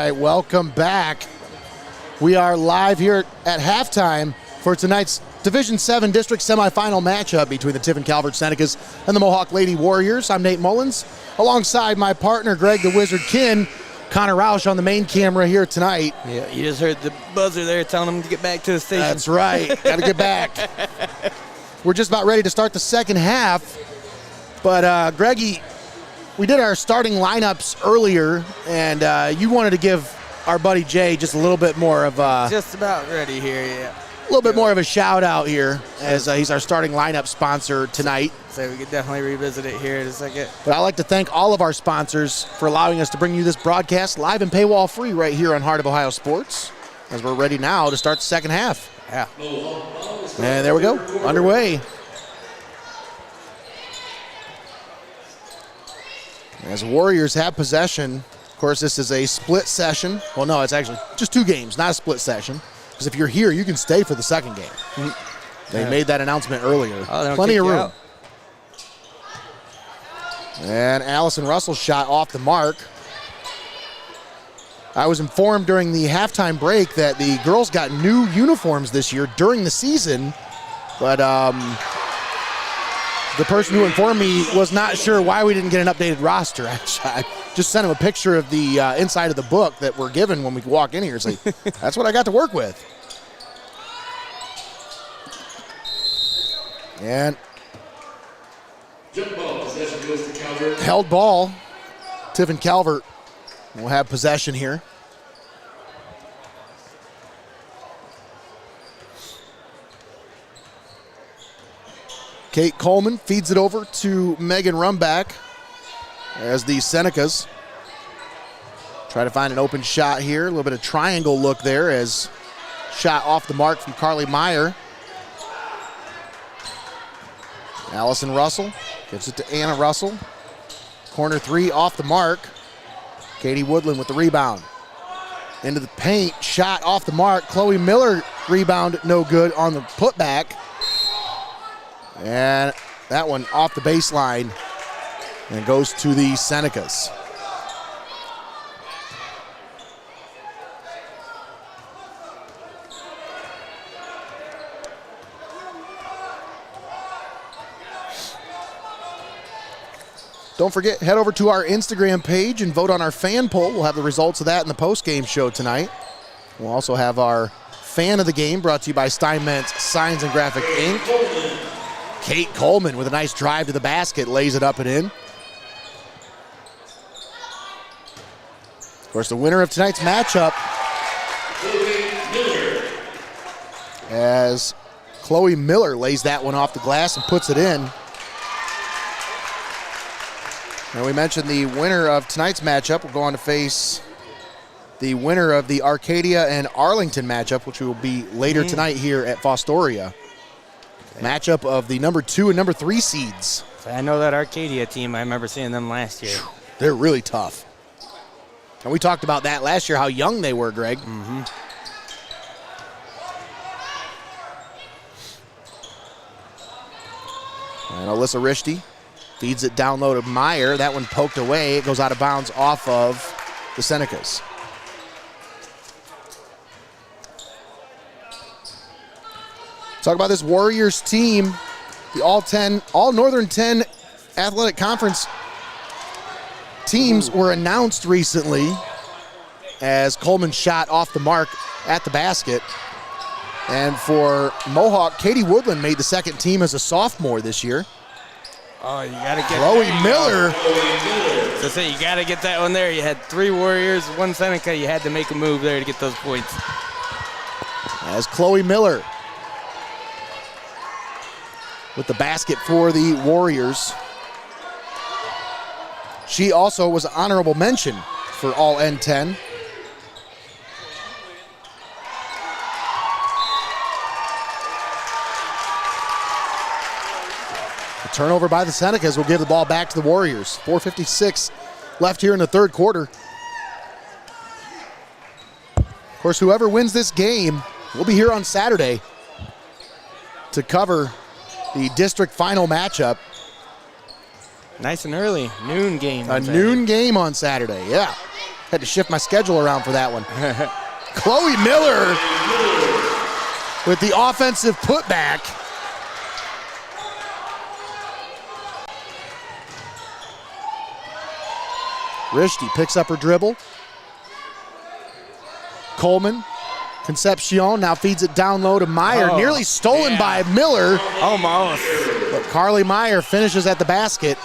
right, welcome back. We are live here at halftime for tonight's Division VII District Semifinal matchup between the Tiffin Calvert Senecas and the Mohawk Lady Warriors. I'm Nate Mullins, alongside my partner, Greg the Wizard Kinn. Connor Roush on the main camera here tonight. Yeah, you just heard the buzzer there telling him to get back to the station. That's right, got to get back. We're just about ready to start the second half, but Greggy, we did our starting lineups earlier, and you wanted to give our buddy Jay just a little bit more of just about ready here, yeah. A little bit more of a shout out here, as he's our starting lineup sponsor tonight. So we could definitely revisit it here in a second. But I'd like to thank all of our sponsors for allowing us to bring you this broadcast live and paywall free right here on Heart of Ohio Sports, as we're ready now to start the second half. Yeah. And there we go, underway. As Warriors have possession, of course this is a split session. Well, no, it's actually just 2 games, not a split session. Because if you're here, you can stay for the second game. They made that announcement earlier. Oh, plenty of room. And Allison Russell's shot off the mark. I was informed during the halftime break that the girls got new uniforms this year during the season, but the person who informed me was not sure why we didn't get an updated roster. I just sent him a picture of the inside of the book that we're given when we walk in here. It's like, that's what I got to work with. And Jump ball, possession goes to Calvert. held ball. Tiffin Calvert will have possession here. Kate Coleman feeds it over to Megan Rumback as the Senecas try to find an open shot here. A little bit of triangle look there as shot off the mark from Carly Meyer. Allison Russell gives it to Anna Russell. Corner 3 off the mark. Katie Woodland with the rebound. Into the paint, shot off the mark. Chloe Miller rebound no good on the putback. And that one off the baseline and goes to the Senecas. Don't forget, head over to our Instagram page and vote on our fan poll. We'll have the results of that in the post-game show tonight. We'll also have our fan of the game brought to you by STEINMETZ Signs and Graphic Inc. Kate Coleman with a nice drive to the basket, lays it up and in. Of course, the winner of tonight's matchup, as Chloe Miller lays that one off the glass and puts it in. Now we mentioned the winner of tonight's matchup will go on to face the winner of the Arcadia and Arlington matchup, which will be later tonight here at Fostoria. Matchup of the number 2 and number 3 seeds. I know that Arcadia team. I remember seeing them last year. They're really tough. And we talked about that last year, how young they were, Greg. Mm-hmm. And Alyssa Rishti feeds it down low to Meyer. That one poked away. It goes out of bounds off of the Senecas. Talk about this Warriors team. The all Northern 10 Athletic Conference teams were announced recently as Coleman shot off the mark at the basket. And for Mohawk, Katie Woodland made the second team as a sophomore this year. Oh, you got to get Chloe Miller. So say you got to get that one there. You had 3 Warriors, 1 Seneca. You had to make a move there to get those points. As Chloe Miller with the basket for the Warriors. She also was an honorable mention for all N10. A turnover by the Senecas will give the ball back to the Warriors. 4:56 left here in the third quarter. Of course, whoever wins this game will be here on Saturday to cover the district final matchup. Nice and early, noon game. A noon game on Saturday, yeah. Had to shift my schedule around for that one. Chloe Miller with the offensive putback. Rishti picks up her dribble. Coleman, Concepcion now feeds it down low to Meyer. Nearly stolen by Miller. Almost. But Carly Meyer finishes at the basket.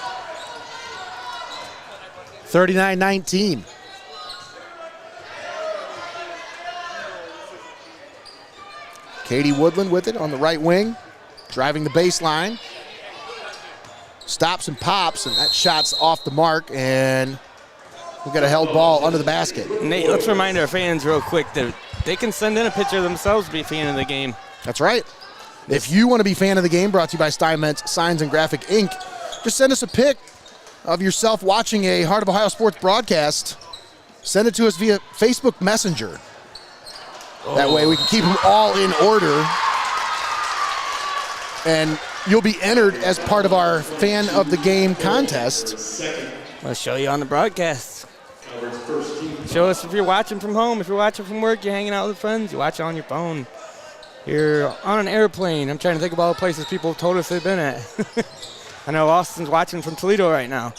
39-19. Katie Woodland with it on the right wing, driving the baseline. Stops and pops, and that shot's off the mark, and we'll get a held ball under the basket. Nate, let's remind our fans real quick that they can send in a picture of themselves to be a fan of the game. That's right. If you want to be fan of the game, brought to you by STEINMETZ Signs and Graphic Inc., just send us a pic of yourself watching a Heart of Ohio Sports broadcast. Send it to us via Facebook Messenger. That way we can keep them all in order. And you'll be entered as part of our Fan of the Game contest. I'll show you on the broadcast. Show us if you're watching from home, if you're watching from work, you're hanging out with friends, you watch it on your phone. You're on an airplane. I'm trying to think of all the places people have told us they've been at. I know Austin's watching from Toledo right now.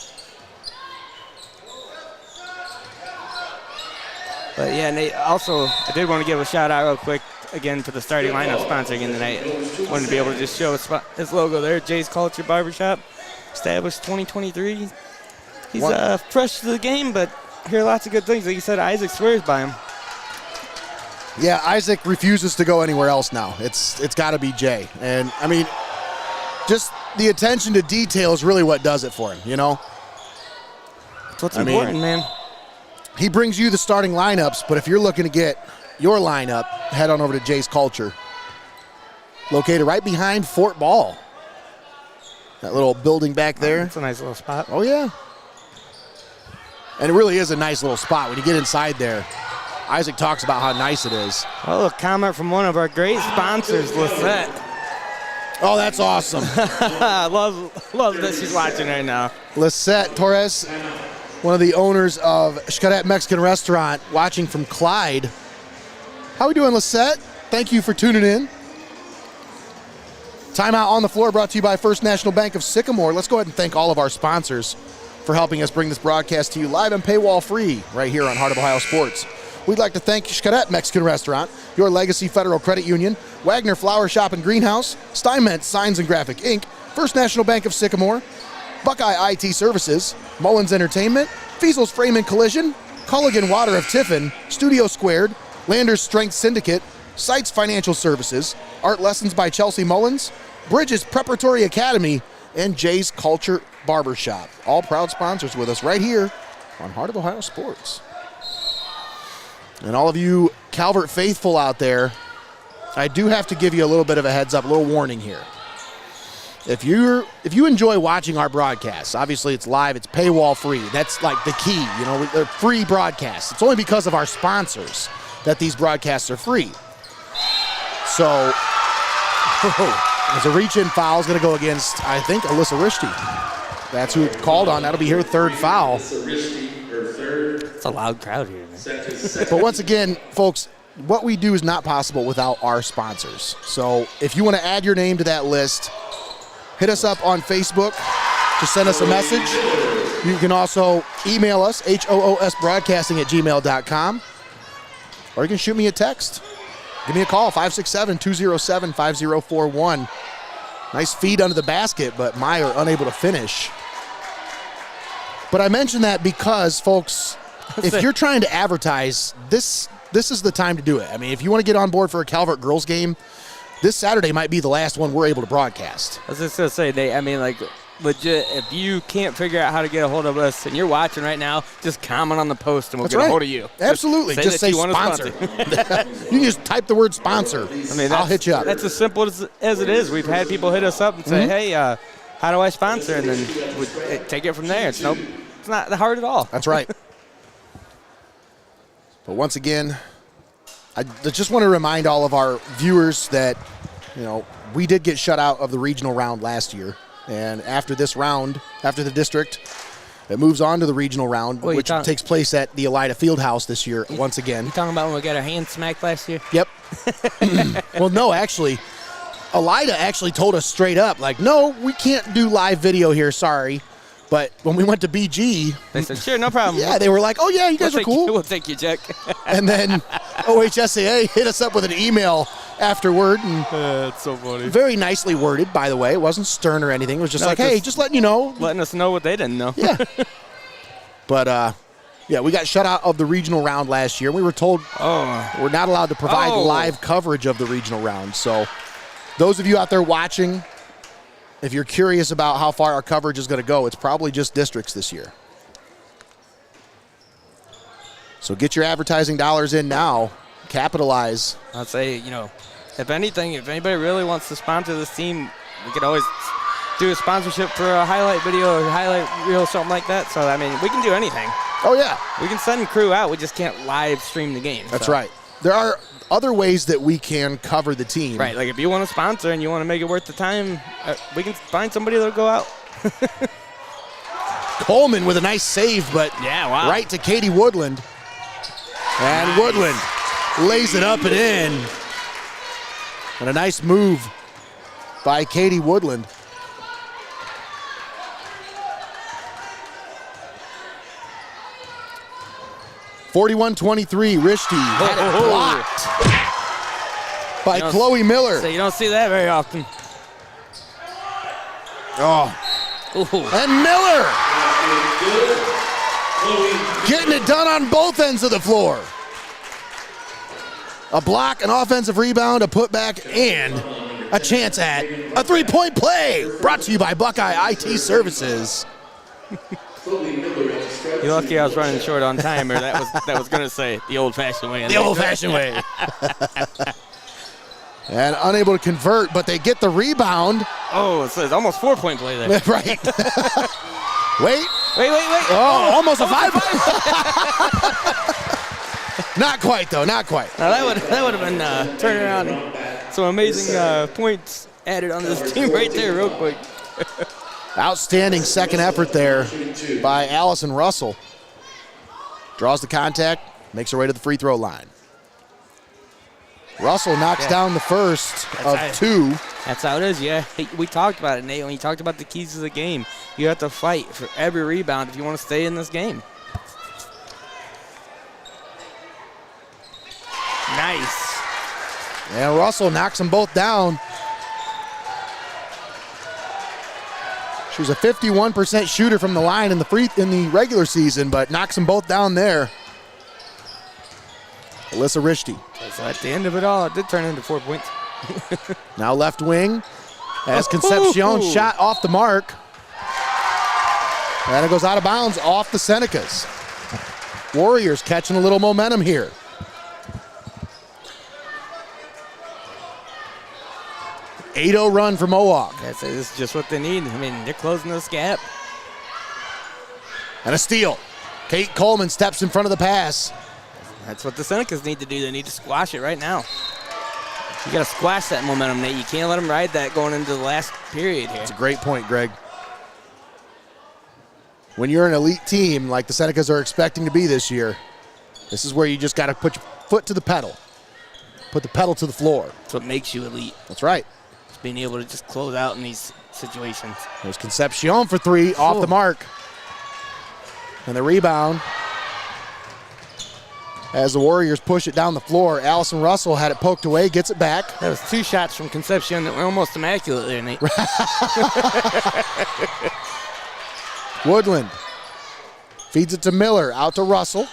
But yeah, Nate, also, I did want to give a shout out real quick again to the starting lineup sponsor again tonight. Wanted to be able to just show his logo there, Jay's Culture Barbershop, established 2023. He's fresh to the game, but I hear lots of good things. Like you said, Isaac swears by him. Yeah, Isaac refuses to go anywhere else now. It's got to be Jay. And, I mean, just the attention to detail is really what does it for him, you know? That's what's important, man. He brings you the starting lineups, but if you're looking to get your lineup, head on over to Jay's Culture. Located right behind Fort Ball. That little building back there. That's a nice little spot. Oh, yeah. And it really is a nice little spot when you get inside there. Isaac talks about how nice it is. Oh, a comment from one of our great sponsors, Lisette. Oh, that's awesome. love that she's watching right now. Lisette Torres, one of the owners of XCARET Mexican Restaurant, watching from Clyde. How we doing, Lisette? Thank you for tuning in. Timeout on the floor brought to you by First National Bank of Sycamore. Let's go ahead and thank all of our sponsors for helping us bring this broadcast to you live and paywall free right here on Heart of Ohio Sports. We'd like to thank XCARET Mexican Restaurant, Your Legacy Federal Credit Union, Wagner Flower Shop and Greenhouse, STEINMETZ Signs and Graphic Inc., First National Bank of Sycamore, Buckeye IT Services, Mullins Entertainment, FEASEL'S Frame and Collision, Culligan Water of Tiffin, Studio Squared, Landers Strength Syndicate, SYCAMORE Financial Services, Art Lessons by Chelsea Mullins, Bridges Preparatory Academy, and Jay's Culture Barbershop. All proud sponsors with us right here on Heart of Ohio Sports. And all of you Calvert faithful out there, I do have to give you a little bit of a heads up, a little warning here. If you enjoy watching our broadcasts, obviously it's live, it's paywall free. That's like the key, you know, they're free broadcasts. It's only because of our sponsors that these broadcasts are free. So, as a reach-in foul is going to go against, I think, Alyssa Rishti. That's who it's called on. That'll be her third foul. It's a loud crowd here, man. But once again, folks, what we do is not possible without our sponsors. So if you want to add your name to that list, hit us up on Facebook. Just send us a message. You can also email us, hoosbroadcasting@gmail.com. Or you can shoot me a text. Give me a call, 567-207-5041. Nice feed under the basket, but Meyer unable to finish. But I mention that because, folks, if you're trying to advertise, this is the time to do it. I mean, if you want to get on board for a Calvert girls game, this Saturday might be the last one we're able to broadcast. I was just going to say, Nate, I mean, like, legit, if you can't figure out how to get a hold of us and you're watching right now, just comment on the post and we'll get a hold of you. Absolutely. Just say sponsor. You can just type the word sponsor. I mean, I'll hit you up. That's as simple as it is. We've had people hit us up and say, hey, how do I sponsor? And then we take it from there. It's not hard at all. That's right. But once again, I just want to remind all of our viewers that, you know, we did get shut out of the regional round last year. And after this round, after the district, It moves on to the regional round, Well, which takes place at the Elida Fieldhouse this year once again. You talking about when we got our hands smacked last year? Yep. Well, no, actually, Elida actually told us straight up, like, no, we can't do live video here, sorry. But when we went to BG, they said, sure, no problem. Yeah, they were like, oh, yeah, you guys are cool. We'll take your check. And then OHSAA hit us up with an email afterward. And that's so funny. Very nicely worded, by the way. It wasn't stern or anything. It was just like, hey, just letting you know. Letting us know what they didn't know. Yeah. But, yeah, we got shut out of the regional round last year. We were told we're not allowed to provide live coverage of the regional round. So those of you out there watching, if you're curious about how far our coverage is going to go, it's probably just districts this year. So get your advertising dollars in now. Capitalize. I'd say, if anything, if anybody really wants to sponsor this team, we could always do a sponsorship for a highlight video or highlight reel, something like that. So, I mean, we can do anything. Oh, yeah. We can send crew out. We just can't live stream the game. That's right. There are other ways that we can cover the team. Right, like if you want to sponsor and you want to make it worth the time, we can find somebody that'll go out. Coleman with a nice save, but right to Katie Woodland. And Woodland lays it up and in. And a nice move by Katie Woodland. .43, Rishti had it blocked by Chloe Miller. So you don't see that very often. And Miller getting it done on both ends of the floor. A block, an offensive rebound, a putback, and a chance at a three-point play. Brought to you by Buckeye IT Services. You're lucky I was running short on time, or that was going to say the old-fashioned way. The old-fashioned way. And unable to convert, but they get the rebound. Oh, it's almost 4-point play there. Right. Wait. Oh, almost a 5. Not quite, though. Not quite. Now that would have been turning around some amazing points added on this team right there real quick. Outstanding second effort there by Allison Russell. Draws the contact, makes her way to the free throw line. Russell knocks down the first of 2. That's how it is, yeah. We talked about it, Nate, when you talked about the keys to the game. You have to fight for every rebound if you want to stay in this game. Nice. And Russell knocks them both down. She was a 51% shooter from the line in the regular season, but knocks them both down there. Alyssa Rishti. So at the end of it all, it did turn into 4 points. Now left wing as Concepcion shot off the mark. And it goes out of bounds off the Senecas. Warriors catching a little momentum here. .80 run for Mohawk. This is just what they need. I mean, they're closing this gap. And a steal. Kate Coleman steps in front of the pass. That's what the Senecas need to do. They need to squash it right now. You got to squash that momentum, Nate. You can't let them ride that going into the last period here. That's a great point, Greg. When you're an elite team like the Senecas are expecting to be this year, this is where you just got to put your foot to the pedal. Put the pedal to the floor. That's what makes you elite. That's right. Just being able to just close out in these situations. There's Concepcion for 3, off the mark. And the rebound. As the Warriors push it down the floor, Allison Russell had it poked away, gets it back. That was 2 shots from Concepcion that were almost immaculate there, Nate. Woodland feeds it to Miller, out to Russell.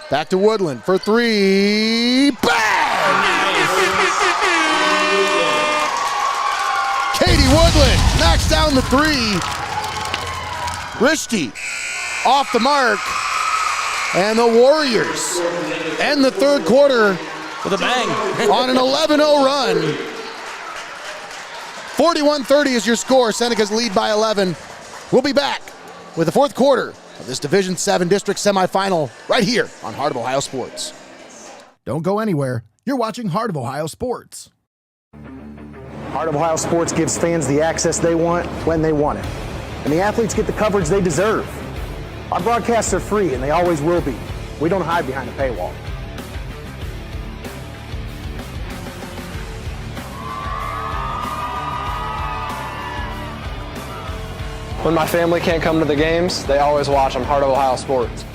Back to Woodland for 3. Bang! Nice. Katie Woodland knocks down the 3. Rishti off the mark. And the Warriors end the third quarter with a bang on an 11-0 run. 41-30 is your score. Senecas lead by 11. We'll be back with the fourth quarter of this Division VII District Semifinal right here on Heart of Ohio Sports. Don't go anywhere. You're watching Heart of Ohio Sports. Heart of Ohio Sports gives fans the access they want when they want it. And the athletes get the coverage they deserve. Our broadcasts are free, and they always will be. We don't hide behind a paywall. When my family can't come to the games, they always watch on Heart of Ohio Sports.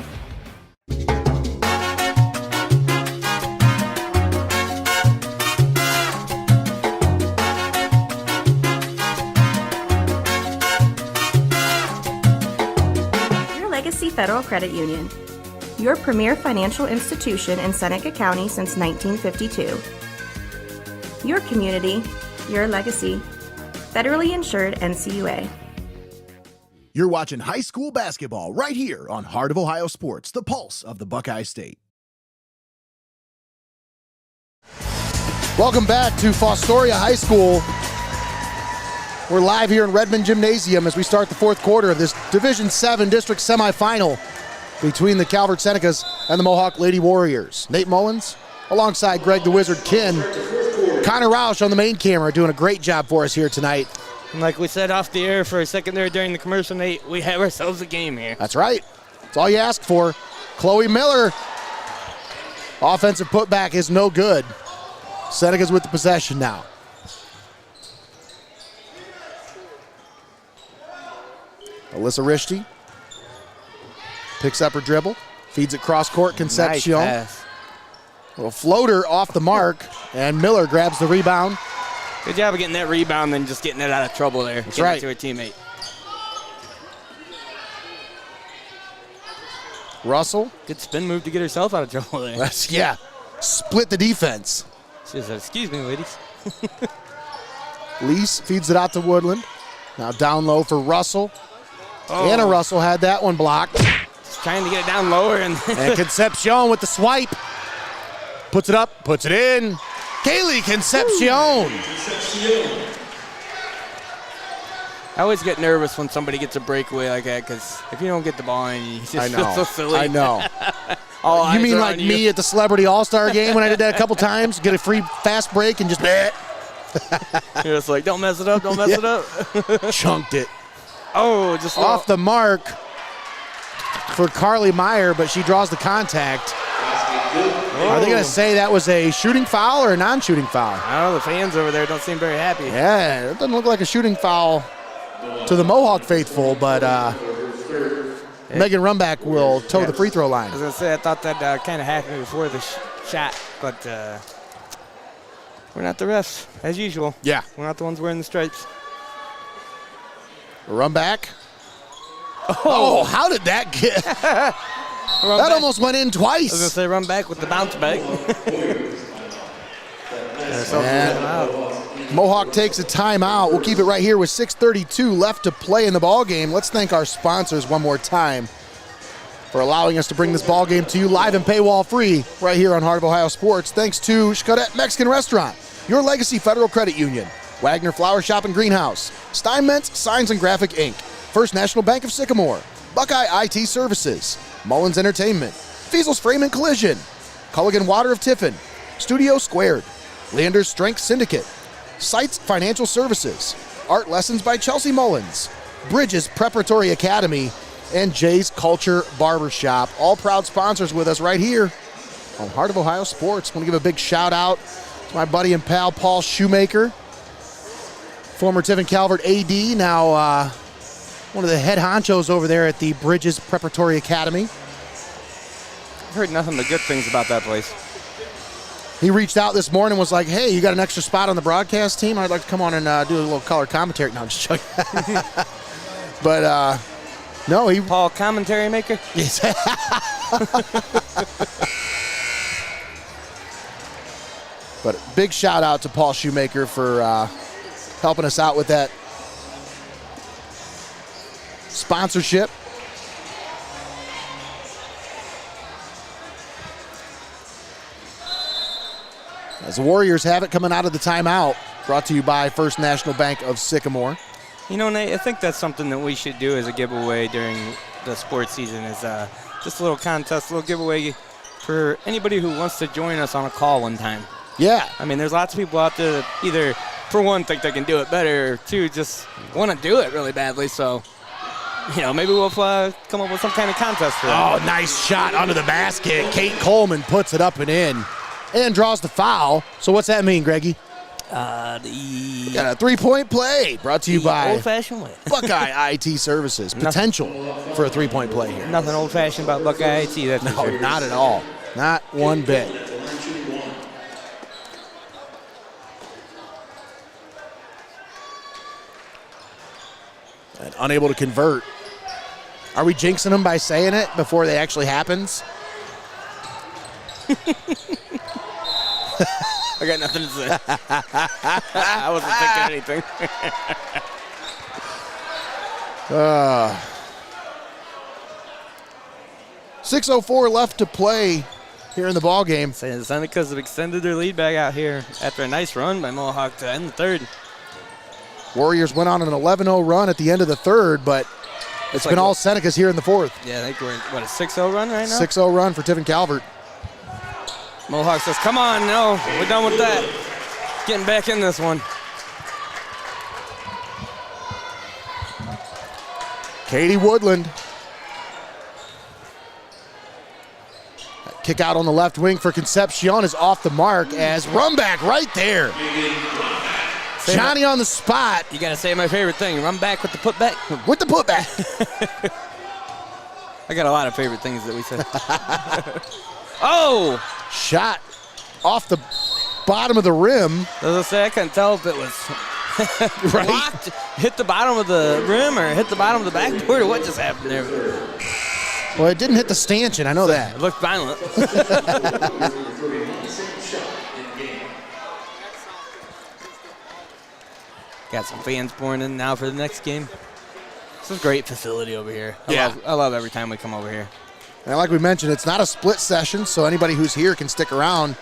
Your Legacy Federal Credit Union. Your premier financial institution in Seneca County since 1952. Your community, your legacy. Federally insured NCUA. You're watching high school basketball right here on Heart of Ohio Sports, the pulse of the Buckeye State. Welcome back to Fostoria High School. We're live here in Redmen Gymnasium as we start the fourth quarter of this Division VII District Semifinal between the Calvert Senecas and the Mohawk Lady Warriors. Nate Mullins alongside Greg the Wizard Kinn. Connor Roush on the main camera doing a great job for us here tonight. And like we said off the air for a second there during the commercial, Nate, we have ourselves a game here. That's right. That's all you asked for. Chloe Miller. Offensive putback is no good. Senecas with the possession now. Alyssa Rishti picks up her dribble, feeds it cross court. Concepcion. Nice pass. Little floater off the mark, and Miller grabs the rebound. Good job of getting that rebound and just getting it out of trouble there. That's right. To her teammate. Russell. Good spin move to get herself out of trouble there. Yeah. Split the defense. She said, excuse me, ladies. Lease feeds it out to Woodland. Now down low for Russell. Oh. Anna Russell had that one blocked. Just trying to get it down lower. And Concepcion with the swipe. Puts it up, puts it in. Kaylee Concepcion. I always get nervous when somebody gets a breakaway like that because if you don't get the ball in, you just I know. feel so silly. I know. All You eyes mean are like on you. me at the Celebrity All-Star game when I did that a couple times? Get a free fast break and just You're just like, don't mess it up, don't mess it up. chunked it. Oh, just Off the mark for Carly Meyer, but she draws the contact. Are they going to say that was a shooting foul or a non-shooting foul? I don't know, the fans over there don't seem very happy. Yeah, it doesn't look like a shooting foul to the Mohawk faithful, but Megan Rumback will toe the free throw line. I was going to say, I thought that kind of happened before the shot, but we're not the refs, as usual. Yeah. We're not the ones wearing the stripes. Rumback. Oh, how did that get? That almost went in I was twice. going to say run back with the bounce back. And Mohawk takes a timeout. We'll keep it right here with 6:32 left to play in the ball game. Let's thank our sponsors one more time for allowing us to bring this ball game to you live and paywall free right here on Heart of Ohio Sports. Thanks to XCARET Mexican Restaurant, Your Legacy Federal Credit Union, Wagner Flower Shop and Greenhouse, STEINMETZ Signs and Graphic Inc., First National Bank of Sycamore, Buckeye IT Services, Mullins Entertainment, FEASEL'S Frame and Collision, Culligan Water of Tiffin, Studio Squared, Leander's Strength Syndicate, SYCAMORE Financial Services, Art Lessons by Chelsea Mullins, Bridges Preparatory Academy, and Jay's Culture Barbershop. All proud sponsors with us right here on Heart of Ohio Sports. Want to give a big shout out to my buddy and pal Paul Shoemaker, former Tiffin Calvert AD, now one of the head honchos over there at the Bridges Preparatory Academy. I've heard nothing but good things about that place. He reached out this morning and was like, hey, you got an extra spot on the broadcast team? I'd like to come on and do a little color commentary. No, I'm just joking. But, no, he... Paul, commentary maker? Yes. But big shout out to Paul Shoemaker for helping us out with that sponsorship. As the Warriors have it coming out of the timeout, brought to you by First National Bank of Sycamore. You know, Nate, I think that's something that we should do as a giveaway during the sports season is just a little contest, a little giveaway for anybody who wants to join us on a call one time. Yeah. I mean, there's lots of people out there that either, for one, think they can do it better, or two, just want to do it really badly. So maybe we'll come up with some kind of contest for that. Oh, nice shot under the basket. Kate Coleman puts it up and in and draws the foul. So what's that mean, Greggy? Got a three-point play brought to you by old-fashioned way. Buckeye IT Services. Potential for a three-point play here. Nothing old-fashioned about Buckeye IT. That's for sure. Not at all. Not one bit. And unable to convert. Are we jinxing them by saying it before it actually happens? I got nothing to say. I wasn't thinking anything. 6:04 left to play here in the ball game. The Senecas have extended their lead back out here after a nice run by Mohawk to end the third. Warriors went on an 11-0 run at the end of the third, but it's been all Senecas here in the fourth. Yeah, I think we're a 6-0 run right now? 6-0 run for Tiffin Calvert. Mohawk says, come on, no, we're done with that. Getting back in this one. Katie Woodland. Kick out on the left wing for Concepcion is off the mark as run back right there. Johnny on the spot. You got to say my favorite thing, run back with the putback. With the putback. I got a lot of favorite things that we said. Oh! Shot off the bottom of the rim. As I say, I couldn't tell if it was blocked, hit the bottom of the rim or hit the bottom of the backboard or what just happened there. Well, it didn't hit the stanchion. I know that. It looked violent. Got some fans pouring in now for the next game. This is a great facility over here. I love every time we come over here. And like we mentioned, it's not a split session, so anybody who's here can stick around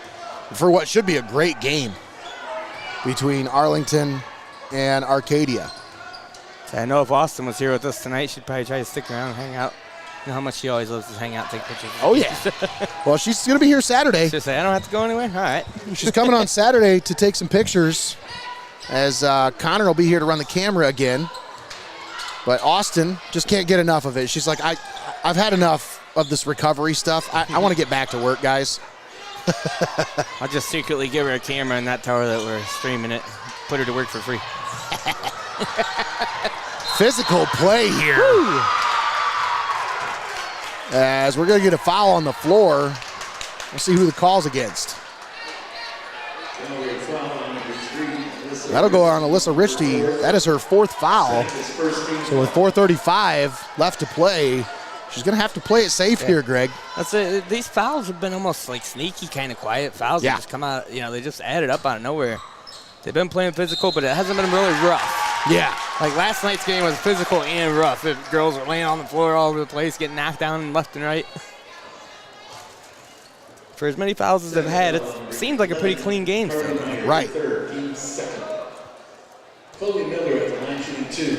for what should be a great game between Arlington and Arcadia. I know if Austin was here with us tonight, she'd probably try to stick around and hang out. You know how much she always loves to hang out and take pictures. Oh, yeah. Well, she's going to be here Saturday. She'll say, I don't have to go anywhere? All right. She's coming on Saturday to take some pictures as Connor will be here to run the camera again. But Austin just can't get enough of it. She's like, I've had enough of this recovery stuff. I want to get back to work, guys. I'll just secretly give her a camera and not tell her that we're streaming it. Put her to work for free. Physical play here. Woo. As we're going to get a foul on the floor. We'll see who the call's against. That'll go on Alyssa Richty. That is her fourth foul. So with 4:35 left to play, she's going to have to play it safe here, Greg. That's it. These fouls have been almost like sneaky, kind of quiet fouls. That just come out, they just added up out of nowhere. They've been playing physical, but it hasn't been really rough. Yeah. Like last night's game was physical and rough. The girls were laying on the floor all over the place, getting knocked down left and right. For as many fouls as they've had, it seems like a pretty clean game still. Right. Chloe Miller at the line shooting 2.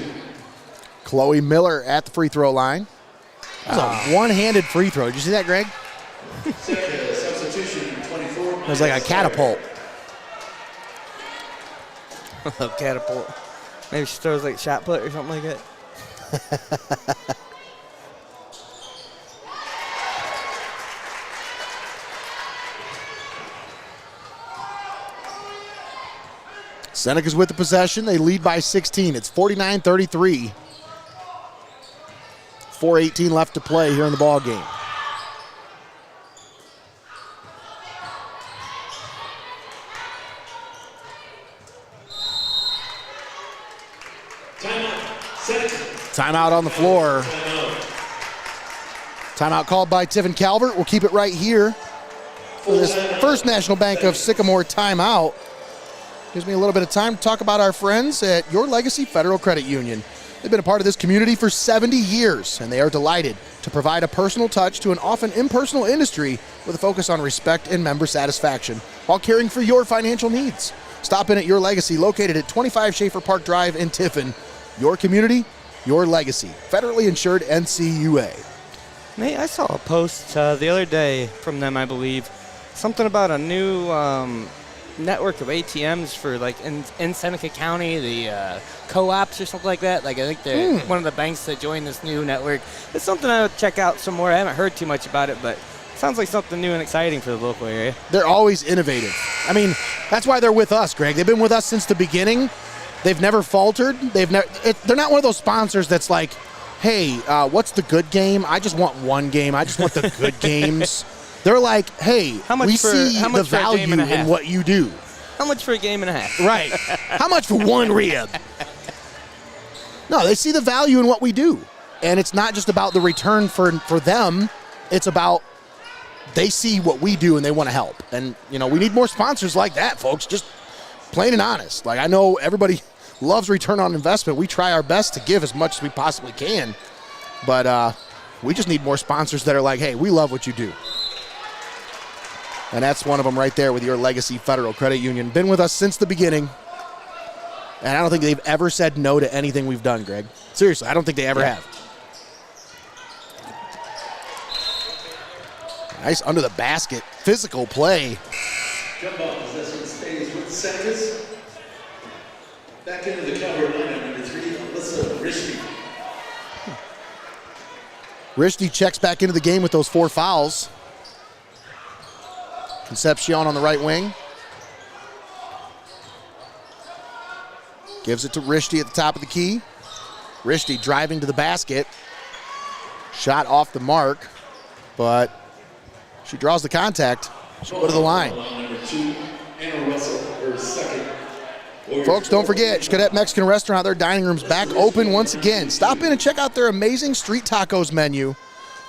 Chloe Miller at the free throw line. That was a one-handed free throw. Did you see that, Greg? Substitution 24. It was like a catapult. Catapult. Maybe she throws like shot put or something like that. Senecas with the possession. They lead by 16. It's 49-33. 4:18 left to play here in the ball game. Timeout on the floor. Timeout called by Tiffin Calvert. We'll keep it right here for this first National Bank of Sycamore timeout. Gives me a little bit of time to talk about our friends at Your Legacy Federal Credit Union. They've been a part of this community for 70 years, and they are delighted to provide a personal touch to an often impersonal industry with a focus on respect and member satisfaction while caring for your financial needs. Stop in at Your Legacy, located at 25 Schaefer Park Drive in Tiffin. Your community, your legacy. Federally insured NCUA. Nate, I saw a post the other day from them, I believe. Something about a new network of ATMs for like in Seneca County, the co-ops or something like that. Like I think they're one of the banks that joined this new network. It's something I would check out some more. I haven't heard too much about it, but it sounds like something new and exciting for the local area. They're always innovative. I mean, that's why they're with us, Greg. They've been with us since the beginning. They've never faltered. They're not one of those sponsors that's like, hey, what's the good game? I just want one game. I just want the good games. They're like, hey, we see the value in what you do. How much for a game and a half? Right. How much for one rib? No, they see the value in what we do. And it's not just about the return for them. It's about they see what we do and they want to help. And, you know, we need more sponsors like that, folks. Just plain and honest. Like, I know everybody loves return on investment. We try our best to give as much as we possibly can. But we just need more sponsors that are like, hey, we love what you do. And that's one of them right there with your Legacy Federal Credit Union. Been with us since the beginning. And I don't think they've ever said no to anything we've done, Greg. Seriously, I don't think they ever have. Nice under the basket. Physical play. Jump ball possession stays with Senecas. Back into the Calvert lineup, number 3, Alyssa Rishby. Rishby checks back into the game with those 4 fouls. Concepcion on the right wing. Gives it to Rishby at the top of the key. Rishby driving to the basket. Shot off the mark, but she draws the contact. She'll go to the line. Number 2, Anna Russell, her second. Folks, don't forget, XCARET Mexican Restaurant, their dining room's back open once again. Stop in and check out their amazing street tacos menu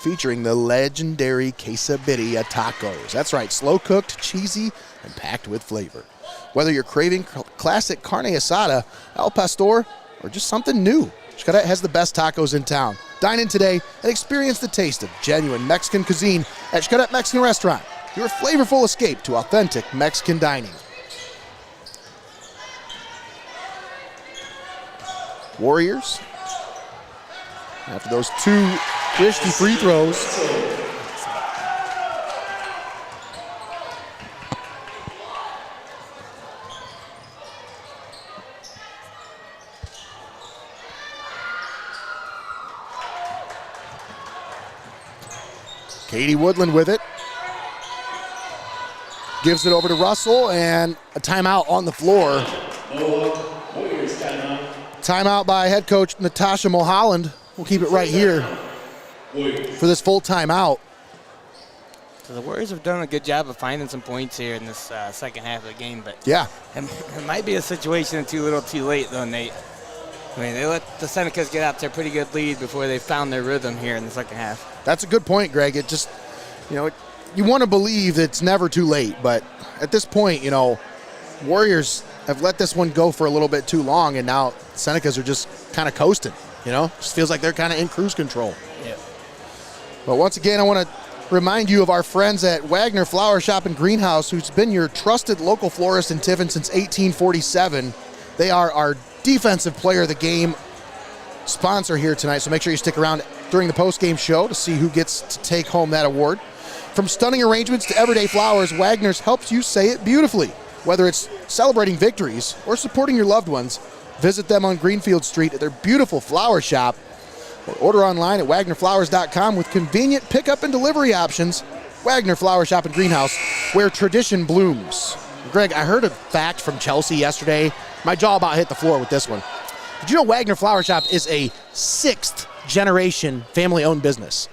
featuring the legendary quesadilla tacos. That's right, slow-cooked, cheesy, and packed with flavor. Whether you're craving classic carne asada, al pastor, or just something new, XCARET has the best tacos in town. Dine in today and experience the taste of genuine Mexican cuisine at XCARET Mexican Restaurant, your flavorful escape to authentic Mexican dining. Warriors, after those 2 risky free throws. Katie Woodland with it. Gives it over to Russell, and a timeout on the floor. Mohawk Warriors timeout. Timeout by head coach Natasha Mulholland. We'll keep it right here for this full timeout. So the Warriors have done a good job of finding some points here in this second half of the game, but yeah, it might be a situation too little too late though, Nate. I mean, they let the Senecas get out to a pretty good lead before they found their rhythm here in the second half. That's a good point, Greg. It just, you know, you want to believe that it's never too late, but at this point, you know, Warriors have let this one go for a little bit too long, and now Senecas are just kind of coasting, you know? Just feels like they're kind of in cruise control. Yeah. But once again, I want to remind you of our friends at Wagner Flower Shop and Greenhouse, who's been your trusted local florist in Tiffin since 1847. They are our defensive player of the game sponsor here tonight, so make sure you stick around during the post-game show to see who gets to take home that award. From stunning arrangements to everyday flowers, Wagner's helps you say it beautifully. Whether it's celebrating victories or supporting your loved ones, visit them on Greenfield Street at their beautiful flower shop, or order online at wagnerflowers.com with convenient pickup and delivery options. Wagner Flower Shop and Greenhouse, where tradition blooms. Greg, I heard a fact from Chelsea yesterday. My jaw about hit the floor with this one. Did you know Wagner Flower Shop is a 6th generation family-owned business?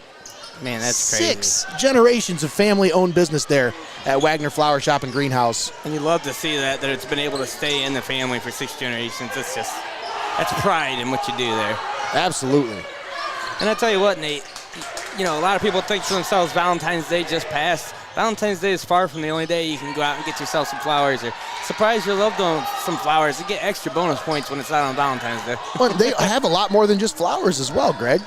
Man, that's crazy. 6 generations of family-owned business there at Wagner Flower Shop and Greenhouse. And you love to see that it's been able to stay in the family for 6 generations. That's pride in what you do there. Absolutely. And I tell you what, Nate, you know, a lot of people think to themselves Valentine's Day just passed. Valentine's Day is far from the only day you can go out and get yourself some flowers or surprise your loved one with some flowers to get extra bonus points when it's out on Valentine's Day. Well, they have a lot more than just flowers as well, Greg.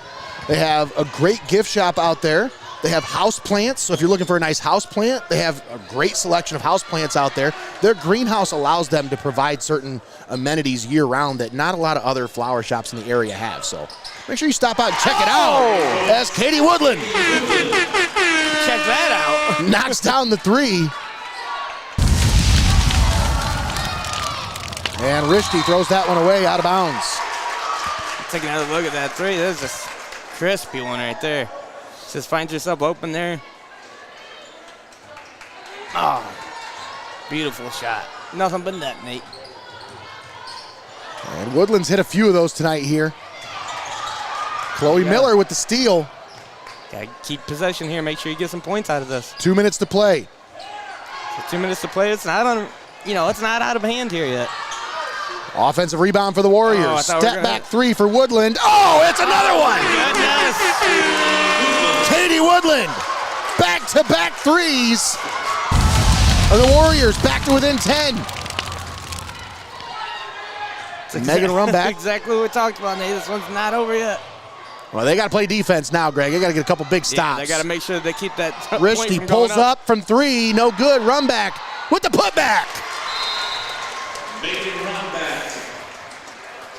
They have a great gift shop out there. They have house plants, so if you're looking for a nice house plant, they have a great selection of house plants out there. Their greenhouse allows them to provide certain amenities year-round that not a lot of other flower shops in the area have. So make sure you stop out and check it out. As Katie Woodland check that out. knocks down the 3. And Rishti throws that one away out of bounds. Take another look at that three. That's just a crispy one right there. Just finds yourself open there. Oh, beautiful shot. Nothing but net, Nate. And Woodland's hit a few of those tonight here. Chloe Miller with the steal. Gotta keep possession here. Make sure you get some points out of this. 2 minutes to play. So 2 minutes to play. It's not on. It's not out of hand here yet. Offensive rebound for the Warriors. Oh, Step back three for Woodland. Oh, it's another one. Goodness. Katie Woodland. Back-to-back threes. And the Warriors back to within 10. Megan Rumback. Exactly what we talked about, Nate. This one's not over yet. Well, they got to play defense now, Greg. They got to get a couple big stops. Yeah, they got to make sure they keep that Rishti pulls up from three. No good. Rumback with the putback.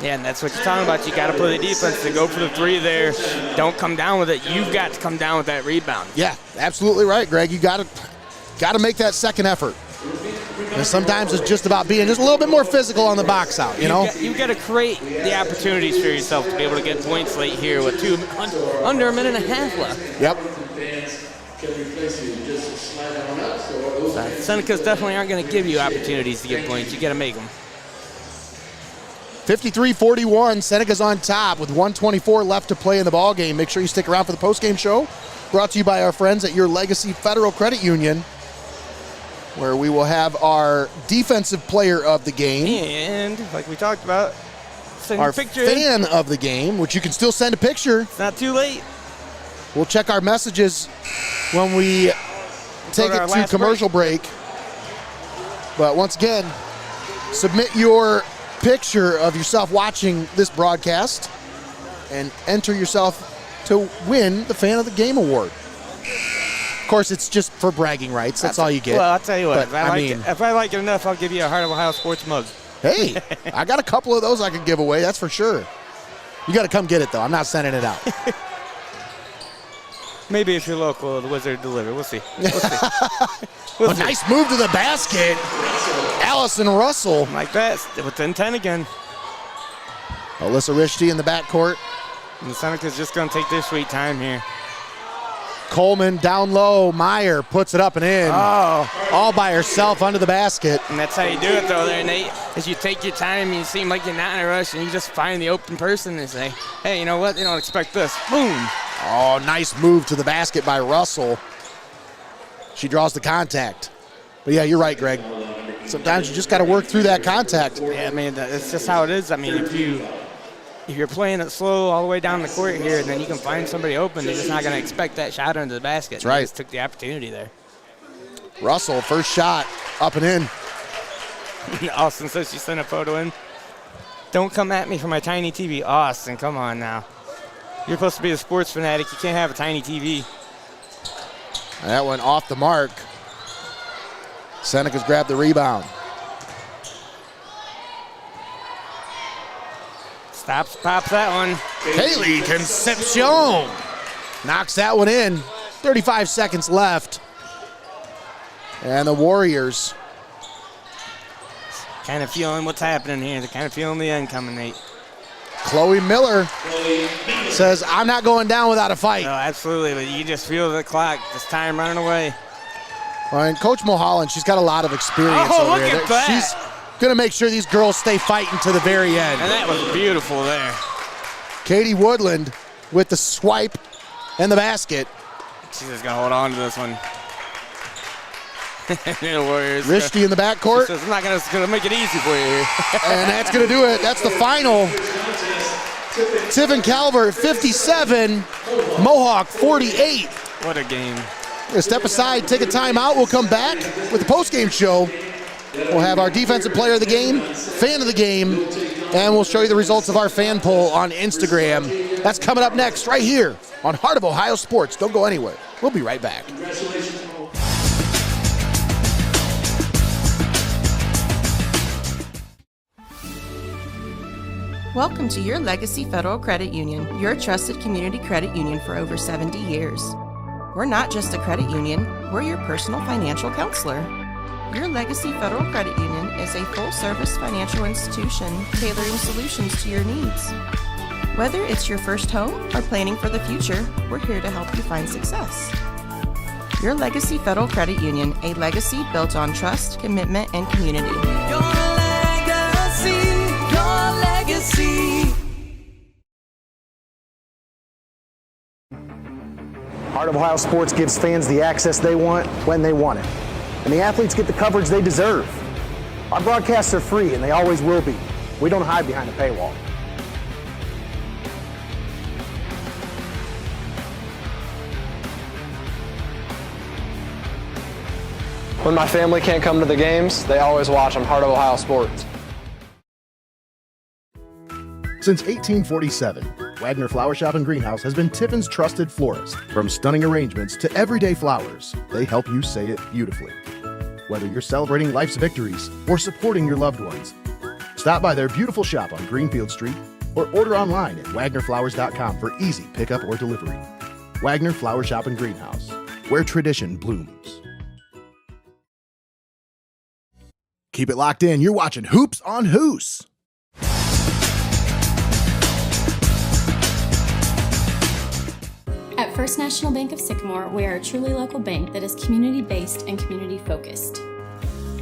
Yeah, and that's what you're talking about. You got to play the defense to go for the three there. Don't come down with it. You've got to come down with that rebound. Yeah, absolutely right, Greg. You got to make that second effort. And sometimes it's just about being just a little bit more physical on the box out, you know? You've got to create the opportunities for yourself to be able to get points late here with under a minute and a half left. Yep. Senecas definitely aren't going to give you opportunities to get points. You got to make them. 53-41, Senecas on top with 1:24 left to play in the ball game. Make sure you stick around for the postgame show, brought to you by our friends at Your Legacy Federal Credit Union, where we will have our defensive player of the game. And like we talked about, send our a picture fan of the game, which you can still send a picture. It's not too late. We'll check our messages when we take it to commercial break. But once again, submit your picture of yourself watching this broadcast and enter yourself to win the Fan of the Game award. Of course, it's just for bragging rights. That's all you get. Well, I'll tell you what. But, if I like it enough, I'll give you a Heart of Ohio Sports mug. Hey, I got a couple of those I could give away. That's for sure. You got to come get it, though. I'm not sending it out. Maybe if you're local, the Wizard deliver. We'll see. We'll see. Nice move to the basket. Allison Russell. Like that. Within 10 again. Alyssa Rishti in the backcourt. And the Senecas just going to take their sweet time here. Coleman down low. Meyer puts it up and in. Oh. All by herself under the basket. And that's how you do it, though, there, Nate. Is you take your time and you seem like you're not in a rush and you just find the open person and say, hey, you know what? They don't expect this. Boom. Oh, nice move to the basket by Russell. She draws the contact. But, yeah, you're right, Greg. Sometimes you just got to work through that contact. Yeah, I mean, it's just how it is. I mean, if you're playing it slow all the way down the court here, then you can find somebody open. They're just not going to expect that shot into the basket. That's right. They just took the opportunity there. Russell, first shot, up and in. Austin says she sent a photo in. Don't come at me for my tiny TV. Austin, come on now. You're supposed to be a sports fanatic. You can't have a tiny TV. And that went off the mark. Senecas grabbed the rebound. Pops that one. Kaylee Concepcion knocks that one in. 35 seconds left. And the Warriors kind of feeling what's happening here. They're kind of feeling the end coming, Nate. Chloe Miller says, I'm not going down without a fight. No, absolutely, but you just feel the clock, this time running away. Well, and Coach Mulholland, she's got a lot of experience over look there. at that. She's going to make sure these girls stay fighting to the very end. And that was beautiful there. Katie Woodland with the swipe and the basket. She's just going to hold on to this one. The Warriors. Rishti in the backcourt. Says, I'm not going to make it easy for you here. And that's going to do it. That's the final. Tiffin Calvert 57, Mohawk 48. What a game. We're going to step aside, take a timeout. We'll come back with the postgame show. We'll have our defensive player of the game, fan of the game, and we'll show you the results of our fan poll on Instagram. That's coming up next right here on Heart of Ohio Sports. Don't go anywhere. We'll be right back. Welcome to Your Legacy Federal Credit Union, your trusted community credit union for over 70 years. We're not just a credit union, we're your personal financial counselor. Your Legacy Federal Credit Union is a full-service financial institution tailoring solutions to your needs. Whether it's your first home or planning for the future, we're here to help you find success. Your Legacy Federal Credit Union, a legacy built on trust, commitment, and community. Your legacy, your legacy. Heart of Ohio Sports gives fans the access they want when they want it. And the athletes get the coverage they deserve. Our broadcasts are free, and they always will be. We don't hide behind a paywall. When my family can't come to the games, they always watch on Heart of Ohio Sports. Since 1847, Wagner Flower Shop and Greenhouse has been Tiffin's trusted florist. From stunning arrangements to everyday flowers, they help you say it beautifully. Whether you're celebrating life's victories or supporting your loved ones, stop by their beautiful shop on Greenfield Street or order online at wagnerflowers.com for easy pickup or delivery. Wagner Flower Shop and Greenhouse, where tradition blooms. Keep it locked in. You're watching Hoops on Hoos. At First National Bank of Sycamore, we are a truly local bank that is community-based and community-focused.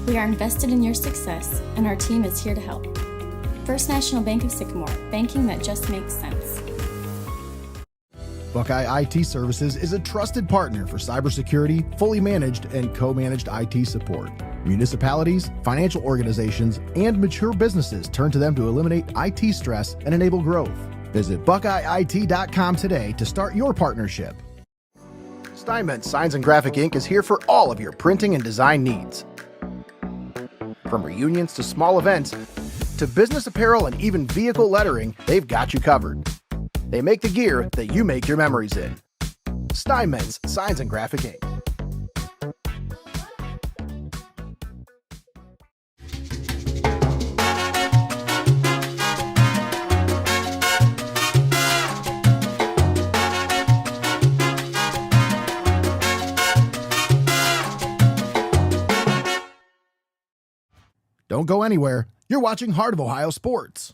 We are invested in your success, and our team is here to help. First National Bank of Sycamore, banking that just makes sense. Buckeye IT Services is a trusted partner for cybersecurity, fully managed and co-managed IT support. Municipalities, financial organizations, and mature businesses turn to them to eliminate IT stress and enable growth. Visit BuckeyeIT.com today to start your partnership. STEINMETZ Signs and Graphic Ink is here for all of your printing and design needs. From reunions to small events, to business apparel and even vehicle lettering, they've got you covered. They make the gear that you make your memories in. STEINMETZ Signs and Graphic Ink. Don't go anywhere. You're watching Heart of Ohio Sports.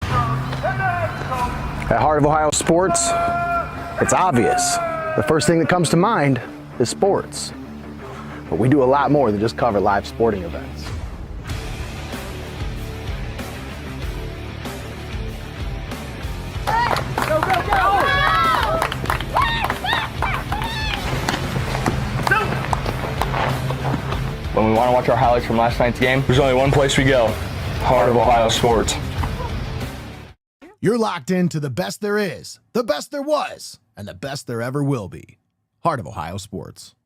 At Heart of Ohio Sports, it's obvious. The first thing that comes to mind is sports. But we do a lot more than just cover live sporting events. Go, go, go! When we want to watch our highlights from last night's game, there's only one place we go. Heart of Ohio Sports. You're locked into the best there is, the best there was, and the best there ever will be. Heart of Ohio Sports.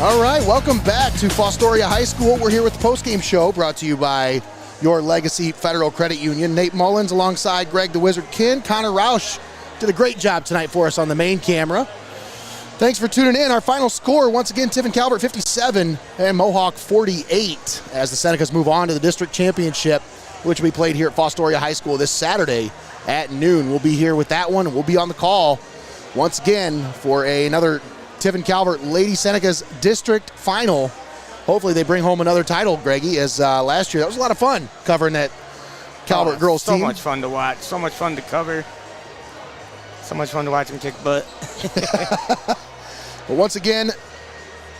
All right, welcome back to Fostoria High School. We're here with the postgame show brought to you by Your Legacy Federal Credit Union. Nate Mullins alongside Greg the Wizard Kinn. Connor Roush did a great job tonight for us on the main camera. Thanks for tuning in. Our final score, once again, Tiffin Calvert 57 and Mohawk 48 as the Senecas move on to the district championship, which will be played here at Fostoria High School this Saturday at noon. We'll be here with that one. We'll be on the call once again for another Tiffin Calvert Lady Senecas district final. Hopefully they bring home another title, Greggy, as last year. That was a lot of fun covering that Calvert girls team. So much fun to watch. So much fun to cover. So much fun to watch them kick butt. But once again,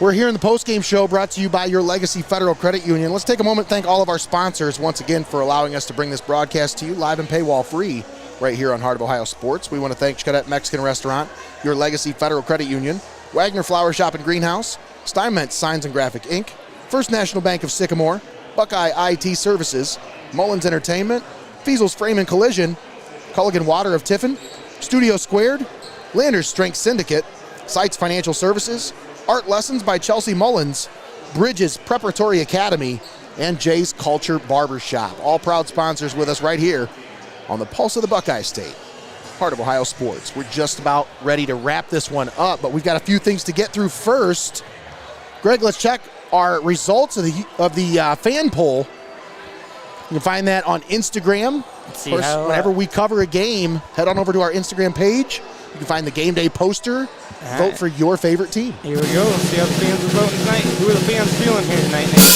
we're here in the postgame show brought to you by Your Legacy Federal Credit Union. Let's take a moment to thank all of our sponsors once again for allowing us to bring this broadcast to you live and paywall free right here on Heart of Ohio Sports. We want to thank XCARET Mexican Restaurant, Your Legacy Federal Credit Union, Wagner Flower Shop and Greenhouse, STEINMETZ Signs and Graphic Inc., First National Bank of Sycamore, Buckeye IT Services, Mullins Entertainment, FEASEL'S Frame and Collision, Culligan Water of Tiffin, Studio Squared, Landers Strength Syndicate, SYCAMORE Financial Services, Art Lessons by Chelsea Mullins, Bridges Preparatory Academy, and Jay's Culture Barbershop. All proud sponsors with us right here on the Pulse of the Buckeye State, Heart of Ohio Sports. We're just about ready to wrap this one up, but we've got a few things to get through first. Greg, let's check our results of the fan poll. You can find that on Instagram. Of course, how, whenever we cover a game, head on over to our Instagram page. You can find the game day poster. Vote for your favorite team. Here we go. Let's see how the fans are voting tonight. Who are the fans feeling here tonight, Nate?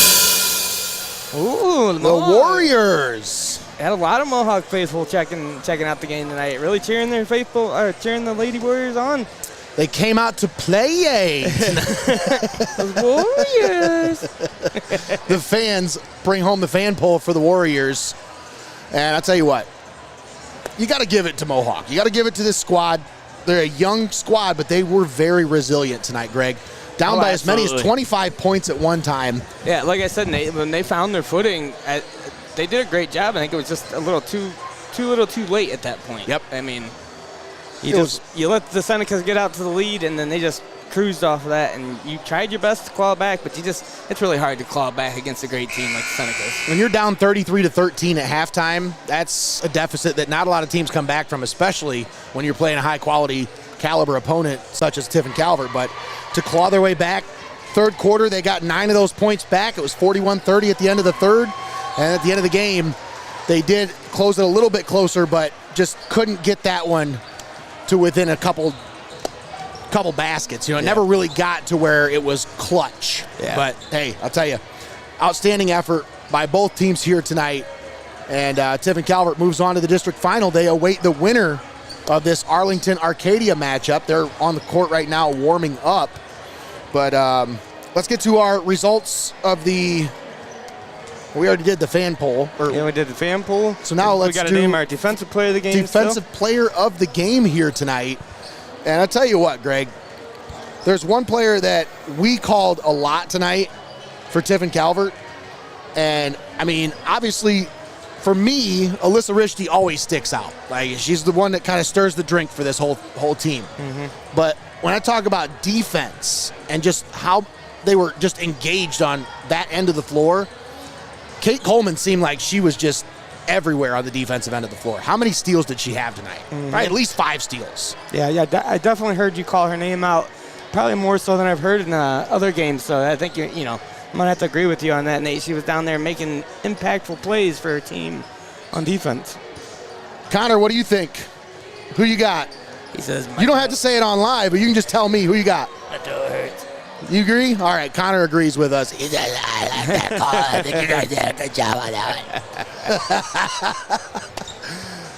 Ooh, The Warriors. Had a lot of Mohawk faithful checking out the game tonight. Really cheering their cheering the Lady Warriors on. They came out to play. The Warriors. The fans bring home the fan poll for the Warriors. And I'll tell you what, you got to give it to Mohawk. You got to give it to this squad. They're a young squad, but they were very resilient tonight, Greg. Down by as many as 25 points at one time. Yeah, like I said, Nate, when they found their footing, they did a great job. I think it was just a little too late at that point. Yep. I mean, you let the Senecas get out to the lead, and then they just cruised off of that, and you tried your best to claw back, but it's really hard to claw back against a great team like the Senecas. When you're down 33-13 at halftime, that's a deficit that not a lot of teams come back from, especially when you're playing a high-quality caliber opponent such as Tiffin Calvert. But to claw their way back, third quarter, they got 9 of those points back. It was 41-30 at the end of the third, and at the end of the game, they did close it a little bit closer, but just couldn't get that one to within a couple baskets. It never really got to where it was clutch. Yeah. But hey, I'll tell you, outstanding effort by both teams here tonight. And Tiffin Calvert moves on to the district final. They await the winner of this Arlington-Arcadia matchup. They're on the court right now warming up. But let's get to our results of the... We already did the fan poll. Yeah, we did the fan poll. So now let's we got to name our defensive player of the game. Defensive player of the game here tonight. And I'll tell you what, Greg, there's one player that we called a lot tonight for Tiffin Calvert. And, I mean, obviously, for me, Alyssa Rishti always sticks out. Like, she's the one that kind of stirs the drink for this whole team. Mm-hmm. But when I talk about defense and just how they were just engaged on that end of the floor, Kate Coleman seemed like she was just everywhere on the defensive end of the floor. How many steals did she have tonight? Mm-hmm. Right, at least 5 steals. Yeah, I definitely heard you call her name out, probably more so than I've heard in other games. So I think I'm gonna have to agree with you on that, Nate. She was down there making impactful plays for her team on defense. Connor, what do you think? Who you got? He says you don't have to say it on live, but you can just tell me who you got. My toe hurts. You agree? All right, Connor agrees with us. He says, I like that call. I think you guys did a good job on that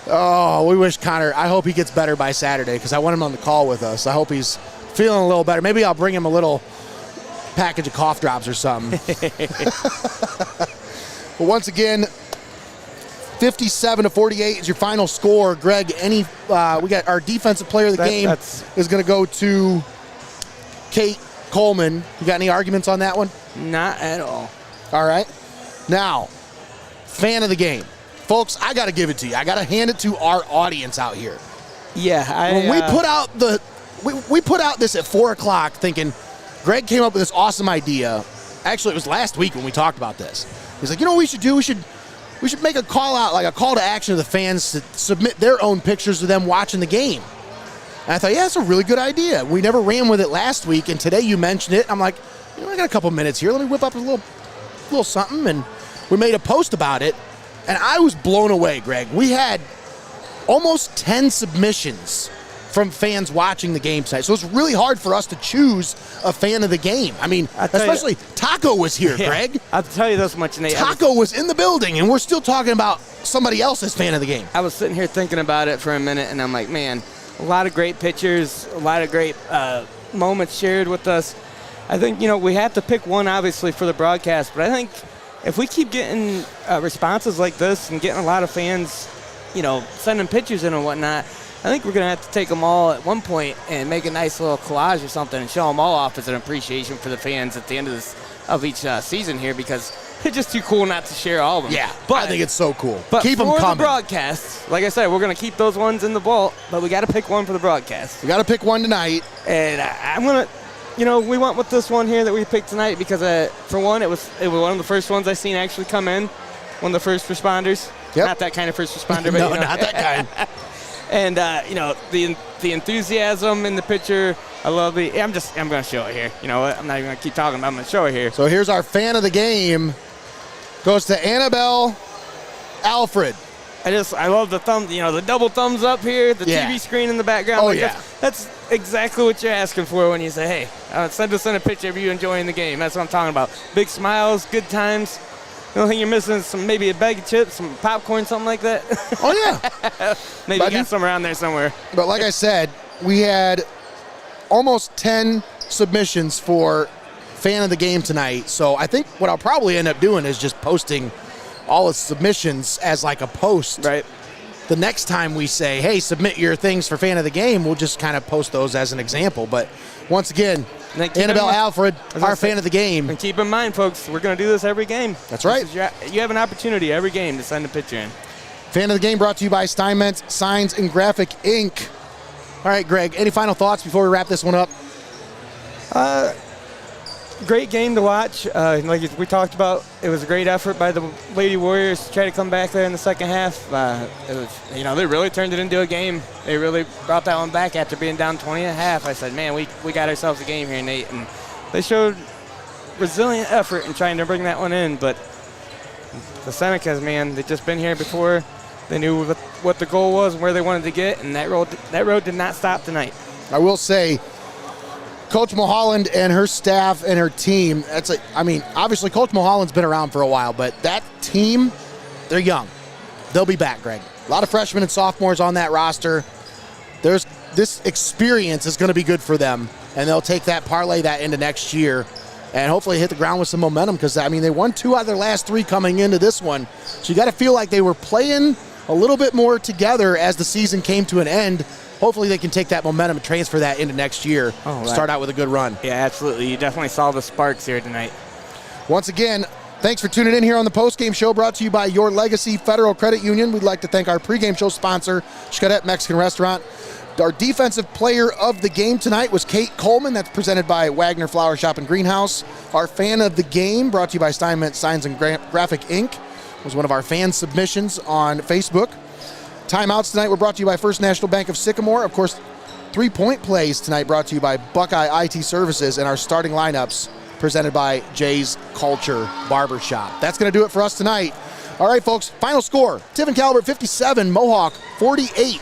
one. Oh, we wish Connor, I hope he gets better by Saturday because I want him on the call with us. I hope he's feeling a little better. Maybe I'll bring him a little package of cough drops or something. But once again, 57-48 is your final score. Greg, we got our defensive player of the game is going to go to Kate Coleman. You got any arguments on that one? Not at all. All right. Now, fan of the game. Folks, I got to give it to you. I got to hand it to our audience out here. Yeah. When we put out we put out this at 4 o'clock thinking Greg came up with this awesome idea. Actually, it was last week when we talked about this. He's like, you know what we should do? We should make a call out, like a call to action to the fans to submit their own pictures of them watching the game. And I thought, yeah, that's a really good idea. We never ran with it last week, and today you mentioned it. I'm like, I got a couple minutes here. Let me whip up a little something. And we made a post about it, and I was blown away, Greg. We had almost 10 submissions from fans watching the game tonight. So it's really hard for us to choose a fan of the game. I mean, especially Taco was here, Greg. I'll tell you this much, Nate. Taco was in the building, and we're still talking about somebody else's fan of the game. I was sitting here thinking about it for a minute, and I'm like, man, a lot of great pictures, a lot of great moments shared with us. I think, we have to pick one, obviously, for the broadcast, but I think if we keep getting responses like this and getting a lot of fans, sending pictures in and whatnot, I think we're going to have to take them all at one point and make a nice little collage or something and show them all off as an appreciation for the fans at the end of each season here, because it's just too cool not to share all of them. Yeah, but I think it's so cool. But keep them coming. For the broadcast, like I said, we're going to keep those ones in the vault, but we got to pick one for the broadcast. We got to pick one tonight. And I'm going to, we went with this one here that we picked tonight because, for one, it was one of the first ones I seen actually come in, one of the first responders. Yep. Not that kind of first responder, but no, not that kind. And the enthusiasm in the picture, I love the. I'm going to show it here. You know what? I'm not even going to keep talking about it. I'm going to show it here. So here's our fan of the game. Goes to Annabelle Alfred. I love the the double thumbs up here, the Yeah. TV screen in the background. Oh, Like, yeah. That's exactly what you're asking for when you say, hey, send us in a picture of you enjoying the game. That's what I'm talking about. Big smiles, good times. The only thing you're missing is maybe a bag of chips, some popcorn, something like that. Oh, yeah. Maybe you got some around there somewhere. But like I said, we had almost 10 submissions for fan of the game tonight. So I think what I'll probably end up doing is just posting all the submissions as like a post. Right. The next time we say, hey, submit your things for fan of the game, we'll just kind of post those as an example. But once again, Annabelle Alfred, our fan of the game. And keep in mind, folks, we're going to do this every game. That's right. You have an opportunity every game to send a picture in. Fan of the game brought to you by STEINMETZ Signs and Graphic Inc. All right, Greg, any final thoughts before we wrap this one up? Great game to watch. Like we talked about, it was a great effort by the Lady Warriors to try to come back there in the second half. It was, they really turned it into a game. They really brought that one back after being down 20 and a half. I said, man, we got ourselves a game here, Nate. And they showed resilient effort in trying to bring that one in. But the Senecas, man, they've just been here before. They knew what the goal was and where they wanted to get, and that road did not stop tonight. I will say, Coach Mulholland and her staff and her team, obviously Coach Mulholland's been around for a while, but that team, they're young. They'll be back, Greg. A lot of freshmen and sophomores on that roster. This experience is going to be good for them, and they'll take that, parlay that into next year, and hopefully hit the ground with some momentum because, they won 2 out of their last 3 coming into this one. So you got to feel like they were playing a little bit more together as the season came to an end. Hopefully they can take that momentum and transfer that into next year. Start out with a good run. Yeah, absolutely. You definitely saw the sparks here tonight. Once again, thanks for tuning in here on the Postgame Show, brought to you by Your Legacy Federal Credit Union. We'd like to thank our pregame show sponsor, XCARET Mexican Restaurant. Our defensive player of the game tonight was Kate Coleman. That's presented by Wagner Flower Shop and Greenhouse. Our fan of the game, brought to you by STEINMETZ Signs and Graphic Inc., was one of our fan submissions on Facebook. Timeouts tonight were brought to you by First National Bank of Sycamore. Of course, 3-point plays tonight brought to you by Buckeye IT Services, and our starting lineups presented by Jay's Culture Barbershop. That's going to do it for us tonight. All right, folks, final score, Tiffin Calvert 57, Mohawk 48.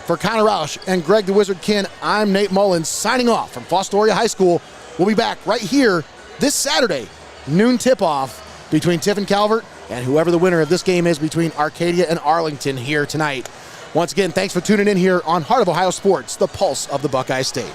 For Connor Roush and Greg the Wizard Kinn, I'm Nate Mullins signing off from Fostoria High School. We'll be back right here this Saturday, noon tip-off between Tiffin Calvert and whoever the winner of this game is between Arcadia and Arlington here tonight. Once again, thanks for tuning in here on Heart of Ohio Sports, the pulse of the Buckeye State.